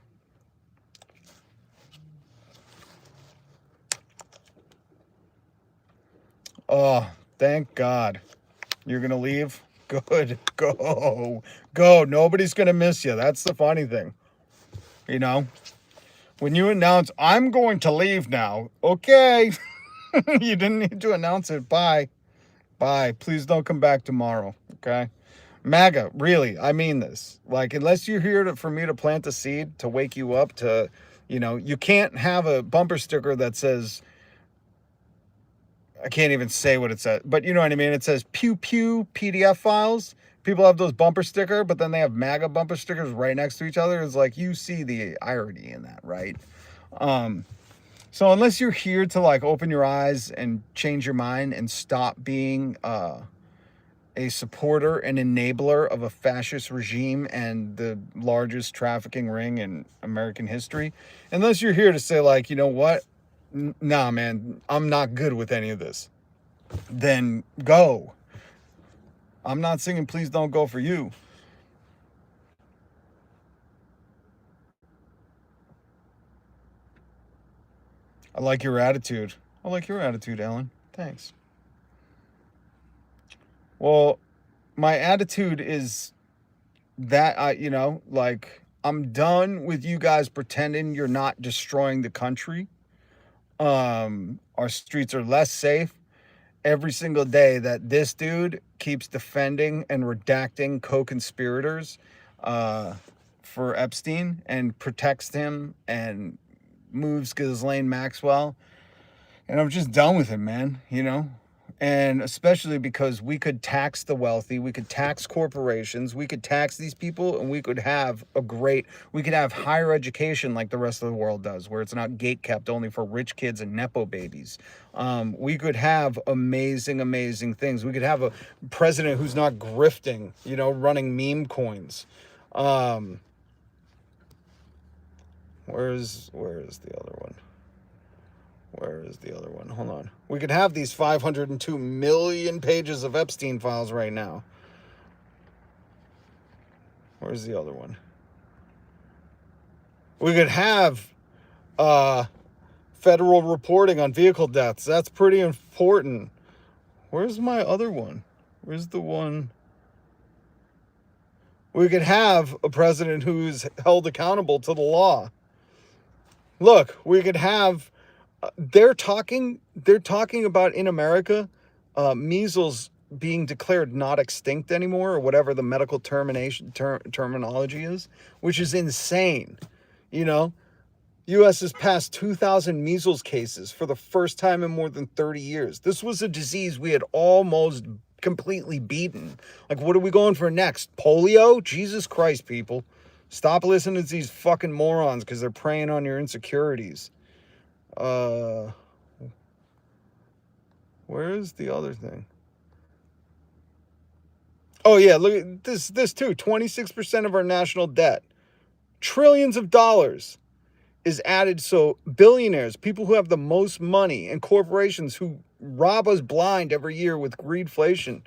Speaker 1: Oh, thank God. You're going to leave? Good. Go. Go. Nobody's going to miss you. That's the funny thing. When you announce, I'm going to leave now. Okay. You didn't need to announce it. Bye. Bye. Please don't come back tomorrow. Okay. MAGA, really, I mean this. Like, unless you're here for me to plant the seed, to wake you up, to, you can't have a bumper sticker that says, I can't even say what it says, but you know what I mean? It says pew pew PDF files. People have those bumper sticker, but then they have MAGA bumper stickers right next to each other. It's like, you see the irony in that, right? So unless you're here to like open your eyes and change your mind and stop being, a supporter and enabler of a fascist regime and the largest trafficking ring in American history, unless you're here to say like, you know what, nah, man, I'm not good with any of this, then go. I'm not singing Please Don't Go for you. I like your attitude. I like your attitude, Ellen. Thanks. Well, my attitude is that I'm done with you guys pretending you're not destroying the country. Our streets are less safe every single day that this dude keeps defending and redacting co-conspirators for Epstein and protects him and moves Ghislaine Maxwell. And I'm just done with him, man, And especially because we could tax the wealthy, we could tax corporations, we could tax these people, and we could have higher education like the rest of the world does, where it's not gate-kept only for rich kids and Nepo babies. We could have amazing, amazing things. We could have a president who's not grifting, running meme coins. Where is the other one? Where is the other one? Hold on. We could have these 502 million pages of Epstein files right now. Where's the other one? We could have federal reporting on vehicle deaths. That's pretty important. Where's my other one? Where's the one? We could have a president who's held accountable to the law. Look, we could have... They're talking about in America, measles being declared not extinct anymore, or whatever the medical terminology is, which is insane. U.S. has passed 2,000 measles cases for the first time in more than 30 years. This was a disease we had almost completely beaten. Like, what are we going for next? Polio? Jesus Christ, people. Stop listening to these fucking morons because they're preying on your insecurities. Where is the other thing? Oh yeah, look at this too. 26% of our national debt, trillions of dollars, is added. So billionaires, people who have the most money, and corporations who rob us blind every year with greedflation,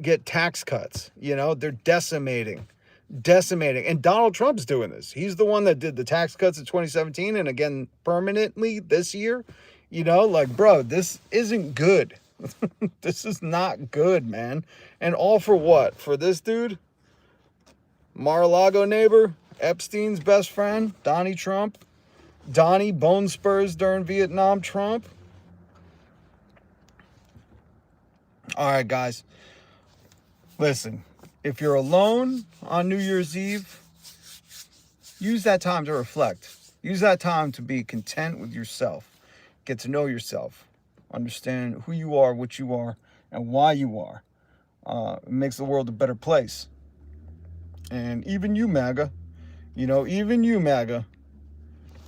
Speaker 1: get tax cuts. They're decimating. And Donald Trump's doing this. He's the one that did the tax cuts in 2017 and again permanently this year. Bro, this isn't good. This is not good, man. And all for what? For this dude? Mar-a-Lago neighbor, Epstein's best friend, Donnie Trump. Donnie Bone Spurs during Vietnam Trump. All right, guys. Listen, if you're alone on New Year's Eve, use that time to reflect. Use that time to be content with yourself. Get to know yourself. Understand who you are, what you are, and why you are. It makes the world a better place. And even you, MAGA, even you, MAGA,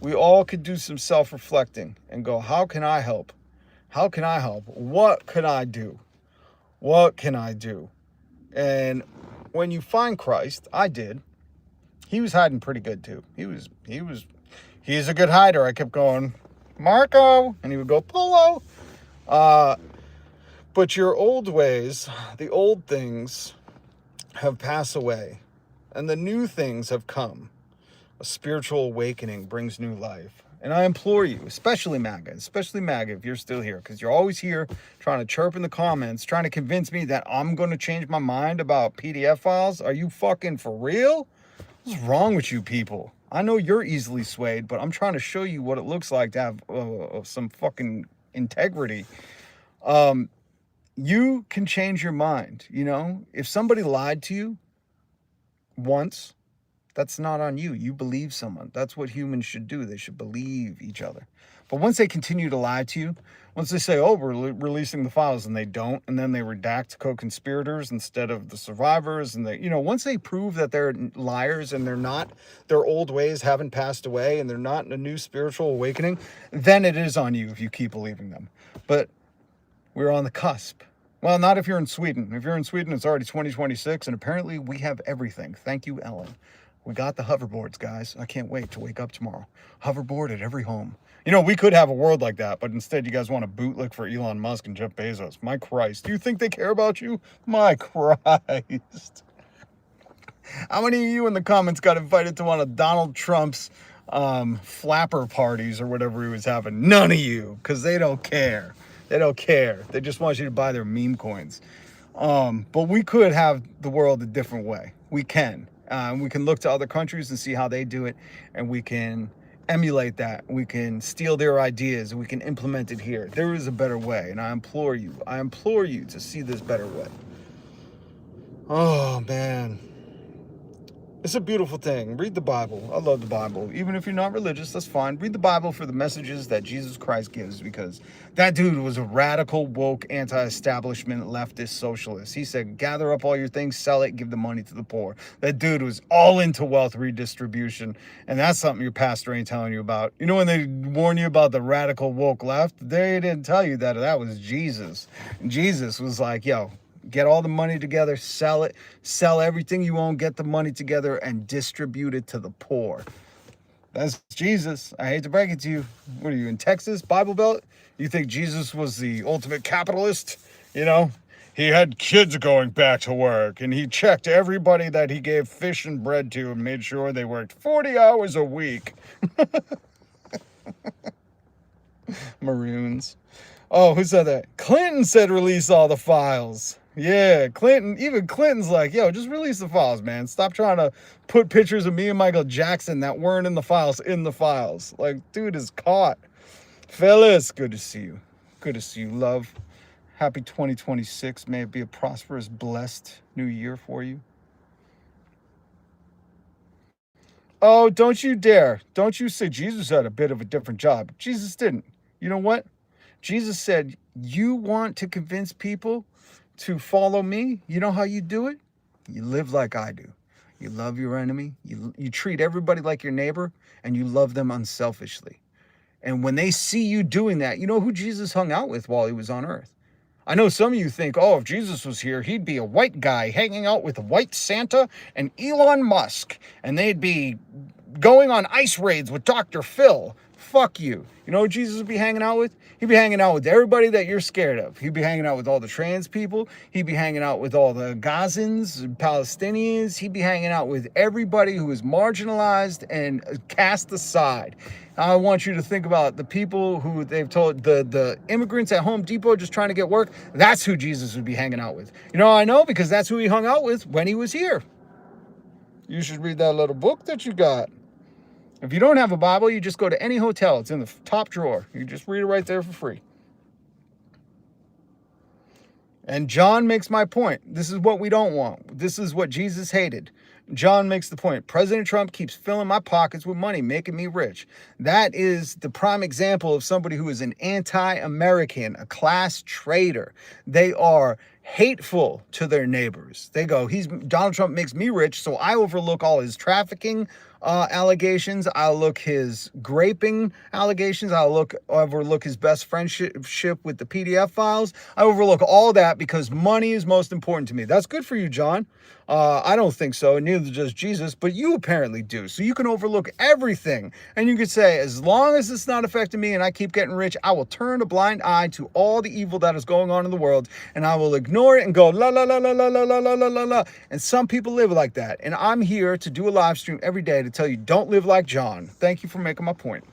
Speaker 1: we all could do some self-reflecting and go, how can I help? How can I help? What can I do? What can I do? And when you find Christ, I did. He was hiding pretty good too. He's a good hider. I kept going, Marco, and he would go, Polo. But your old ways, the old things have passed away, and the new things have come. A spiritual awakening brings new life. And I implore you, especially MAGA, if you're still here, because you're always here trying to chirp in the comments, trying to convince me that I'm going to change my mind about PDF files. Are you fucking for real? What's wrong with you people? I know you're easily swayed, but I'm trying to show you what it looks like to have some fucking integrity. You can change your mind, If somebody lied to you once, that's not on you. You believe someone. That's what humans should do. They should believe each other. But once they continue to lie to you, once they say, oh, we're releasing the files, and they don't, and then they redact co-conspirators instead of the survivors, and once they prove that they're liars and they're not, their old ways haven't passed away and they're not in a new spiritual awakening, then it is on you if you keep believing them. But we're on the cusp. Well, not if you're in Sweden. If you're in Sweden, it's already 2026, and apparently we have everything. Thank you, Ellen. We got the hoverboards, guys. I can't wait to wake up tomorrow. Hoverboard at every home. We could have a world like that, but instead you guys want to bootlick for Elon Musk and Jeff Bezos. My Christ. Do you think they care about you? My Christ. How many of you in the comments got invited to one of Donald Trump's flapper parties or whatever he was having? None of you, because they don't care. They don't care. They just want you to buy their meme coins. But we could have the world a different way. We can. We can look to other countries and see how they do it, and we can emulate that. We can steal their ideas, and we can implement it here. There is a better way, and I implore you to see this better way. Oh, man. It's a beautiful thing. Read the Bible. I love the Bible. Even if you're not religious, that's fine. Read the Bible for the messages that Jesus Christ gives, because that dude was a radical, woke, anti-establishment, leftist socialist. He said, gather up all your things, sell it, give the money to the poor. That dude was all into wealth redistribution, and that's something your pastor ain't telling you about. When they warn you about the radical, woke left, they didn't tell you that was Jesus. Jesus was like, yo, get all the money together, sell it, sell everything you own, get the money together, and distribute it to the poor. That's Jesus. I hate to break it to you. What are you, in Texas, Bible Belt? You think Jesus was the ultimate capitalist? He had kids going back to work, and he checked everybody that he gave fish and bread to and made sure they worked 40 hours a week. Maroons. Oh, who said that? Clinton said release all the files. Yeah, even Clinton's like, yo, just release the files, man. Stop trying to put pictures of me and Michael Jackson that weren't in the files. Like, dude is caught. Fellas, good to see you. Good to see you, love. Happy 2026. May it be a prosperous, blessed new year for you. Oh, don't you dare. Don't you say Jesus had a bit of a different job. Jesus didn't. You know what? Jesus said, you want to convince people to follow me? You know how you do it? You live like I do. You love your enemy. You treat everybody like your neighbor, and you love them unselfishly. And when they see you doing that, you know who Jesus hung out with while he was on earth? I know some of you think, oh, if Jesus was here, he'd be a white guy hanging out with a white Santa and Elon Musk, and they'd be going on ice raids with Dr. Phil. Fuck you. You know who Jesus would be hanging out with? He'd be hanging out with everybody that you're scared of. He'd be hanging out with all the trans people. He'd be hanging out with all the Gazans, Palestinians. He'd be hanging out with everybody who is marginalized and cast aside. I want you to think about the people who they've told, the immigrants at Home Depot just trying to get work. That's who Jesus would be hanging out with. I know, because that's who he hung out with when he was here. You should read that little book that you got. If you don't have a Bible, you just go to any hotel. It's in the top drawer. You just read it right there for free. And John makes my point. This is what we don't want. This is what Jesus hated. John makes the point. President Trump keeps filling my pockets with money, making me rich. That is the prime example of somebody who is an anti-American, a class traitor. They are hateful to their neighbors. They go, Donald Trump makes me rich, so I overlook all his trafficking allegations. I'll look his graping allegations. I'll overlook his best friendship with the PDF files. I overlook all that because money is most important to me. That's good for you, John. I don't think so, and neither does Jesus, but you apparently do. So you can overlook everything, and you can say, as long as it's not affecting me and I keep getting rich, I will turn a blind eye to all the evil that is going on in the world, and I will ignore it and go, la, la, la, la, la, la, la, la, la, la, la. And some people live like that, and I'm here to do a live stream every day to tell you, don't live like John. Thank you for making my point.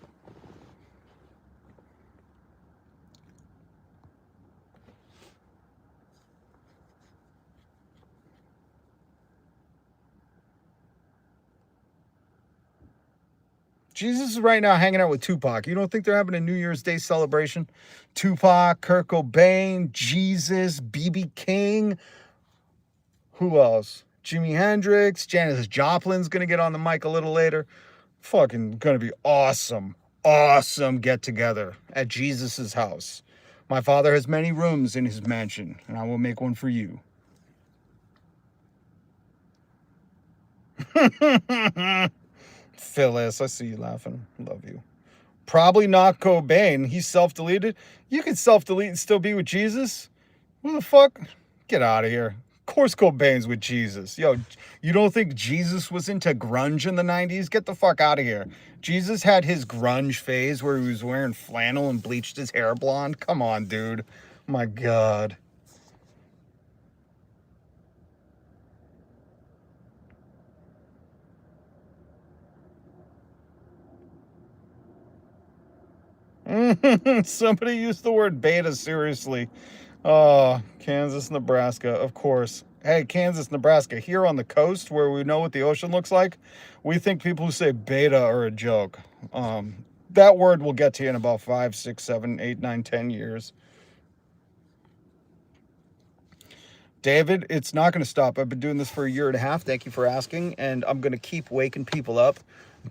Speaker 1: Jesus is right now hanging out with Tupac. You don't think they're having a New Year's Day celebration? Tupac, Kurt Cobain, Jesus, B.B. King. Who else? Jimi Hendrix. Janis Joplin's going to get on the mic a little later. Fucking going to be awesome. Awesome get together at Jesus's house. My father has many rooms in his mansion, and I will make one for you. Phyllis, I see you laughing. Love you. Probably not Cobain. He's self-deleted. You can self-delete and still be with Jesus? Who the fuck? Get out of here. Of course Cobain's with Jesus. Yo, you don't think Jesus was into grunge in the 90s? Get the fuck out of here. Jesus had his grunge phase where he was wearing flannel and bleached his hair blonde. Come on, dude. My God. Somebody used the word beta seriously. Oh, Kansas, Nebraska, of course. Hey, Kansas, Nebraska, here on the coast where we know what the ocean looks like, we think people who say beta are a joke. That word will get to you in about 5, 6, 7, 8, 9, 10 years. David, it's not going to stop. I've been doing this for a year and a half. Thank you for asking. And I'm going to keep waking people up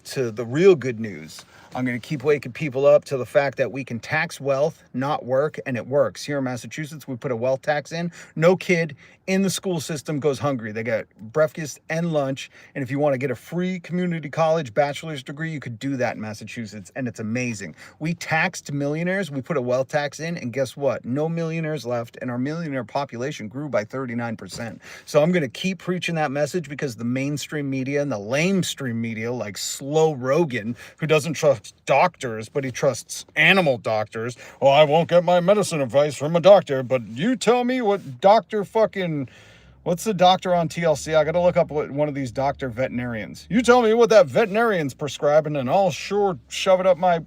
Speaker 1: to the real good news. I'm going to keep waking people up to the fact that we can tax wealth, not work, and it works. Here in Massachusetts, we put a wealth tax in. No kid in the school system goes hungry. They get breakfast and lunch. And if you want to get a free community college bachelor's degree, you could do that in Massachusetts. And it's amazing. We taxed millionaires. We put a wealth tax in. And guess what? No millionaires left. And our millionaire population grew by 39%. So I'm going to keep preaching that message because the mainstream media and the lamestream media, like Slow Rogan, who doesn't trust doctors, but he trusts animal doctors. Well, I won't get my medicine advice from a doctor, but you tell me what Dr. fucking... What's the doctor on TLC? I got to look up what one of these doctor veterinarians. You tell me what that veterinarian's prescribing and I'll sure shove it up my...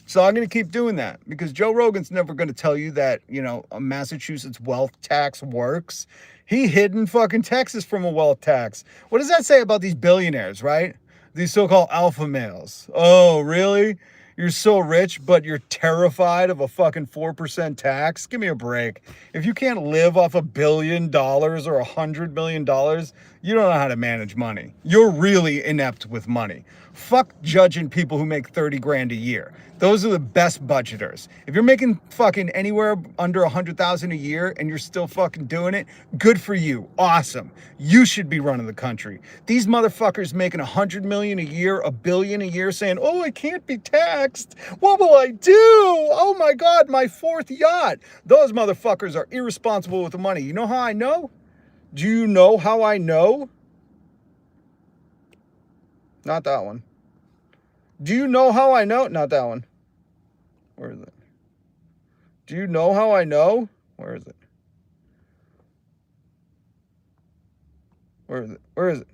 Speaker 1: So I'm going to keep doing that because Joe Rogan's never going to tell you that, you know, a Massachusetts wealth tax works. He hid in fucking Texas from a wealth tax. What does that say about these billionaires, right? These so-called alpha males. Oh, really? You're so rich, but you're terrified of a fucking 4% tax? Give me a break. If you can't live off $1 billion or $100 million, you don't know how to manage money. You're really inept with money. Fuck judging people who make 30 grand a year. Those are the best budgeters. If you're making fucking anywhere under 100,000 a year and you're still fucking doing it, good for you. Awesome. You should be running the country. These motherfuckers making 100 million a year, $1 billion a year saying, oh, I can't be taxed. What will I do? Oh my God, my 4th yacht. Those motherfuckers are irresponsible with the money. You know how I know? Do you know how I know? Not that one. Do you know how I know? Not that one. Where is it? Do you know how I know? Where is it? Where is it? Where is it?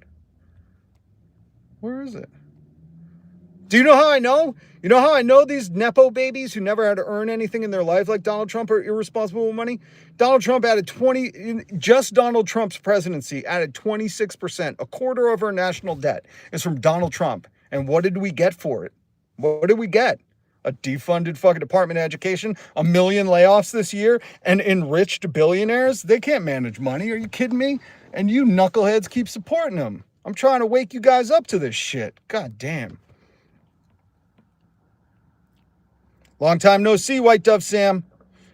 Speaker 1: Where is it? Do you know how I know? You know how I know these Nepo babies who never had to earn anything in their life like Donald Trump are irresponsible with money? Donald Trump added just Donald Trump's presidency added 26%. A quarter of our national debt is from Donald Trump. And what did we get for it? What did we get? A defunded fucking Department of Education, a million layoffs this year, and enriched billionaires? They can't manage money. Are you kidding me? And you knuckleheads keep supporting them. I'm trying to wake you guys up to this shit. God damn. Long time no see, White Dove Sam.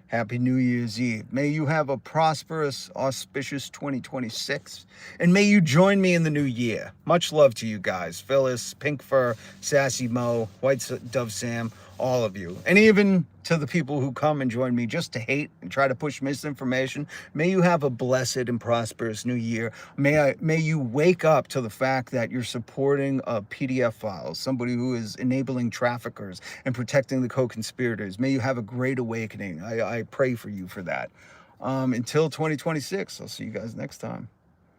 Speaker 1: Happy New Year's Eve. May you have a prosperous, auspicious 2026. And may you join me in the new year. Much love to you guys. Phyllis, Pink Fur, Sassy Mo, White Dove Sam, all of you. And even to the people who come and join me just to hate and try to push misinformation. May you have a blessed and prosperous new year. May you wake up to the fact that you're supporting PDF files, somebody who is enabling traffickers and protecting the co-conspirators. May you have a great awakening. I pray for you for that. Until 2026, I'll see you guys next time.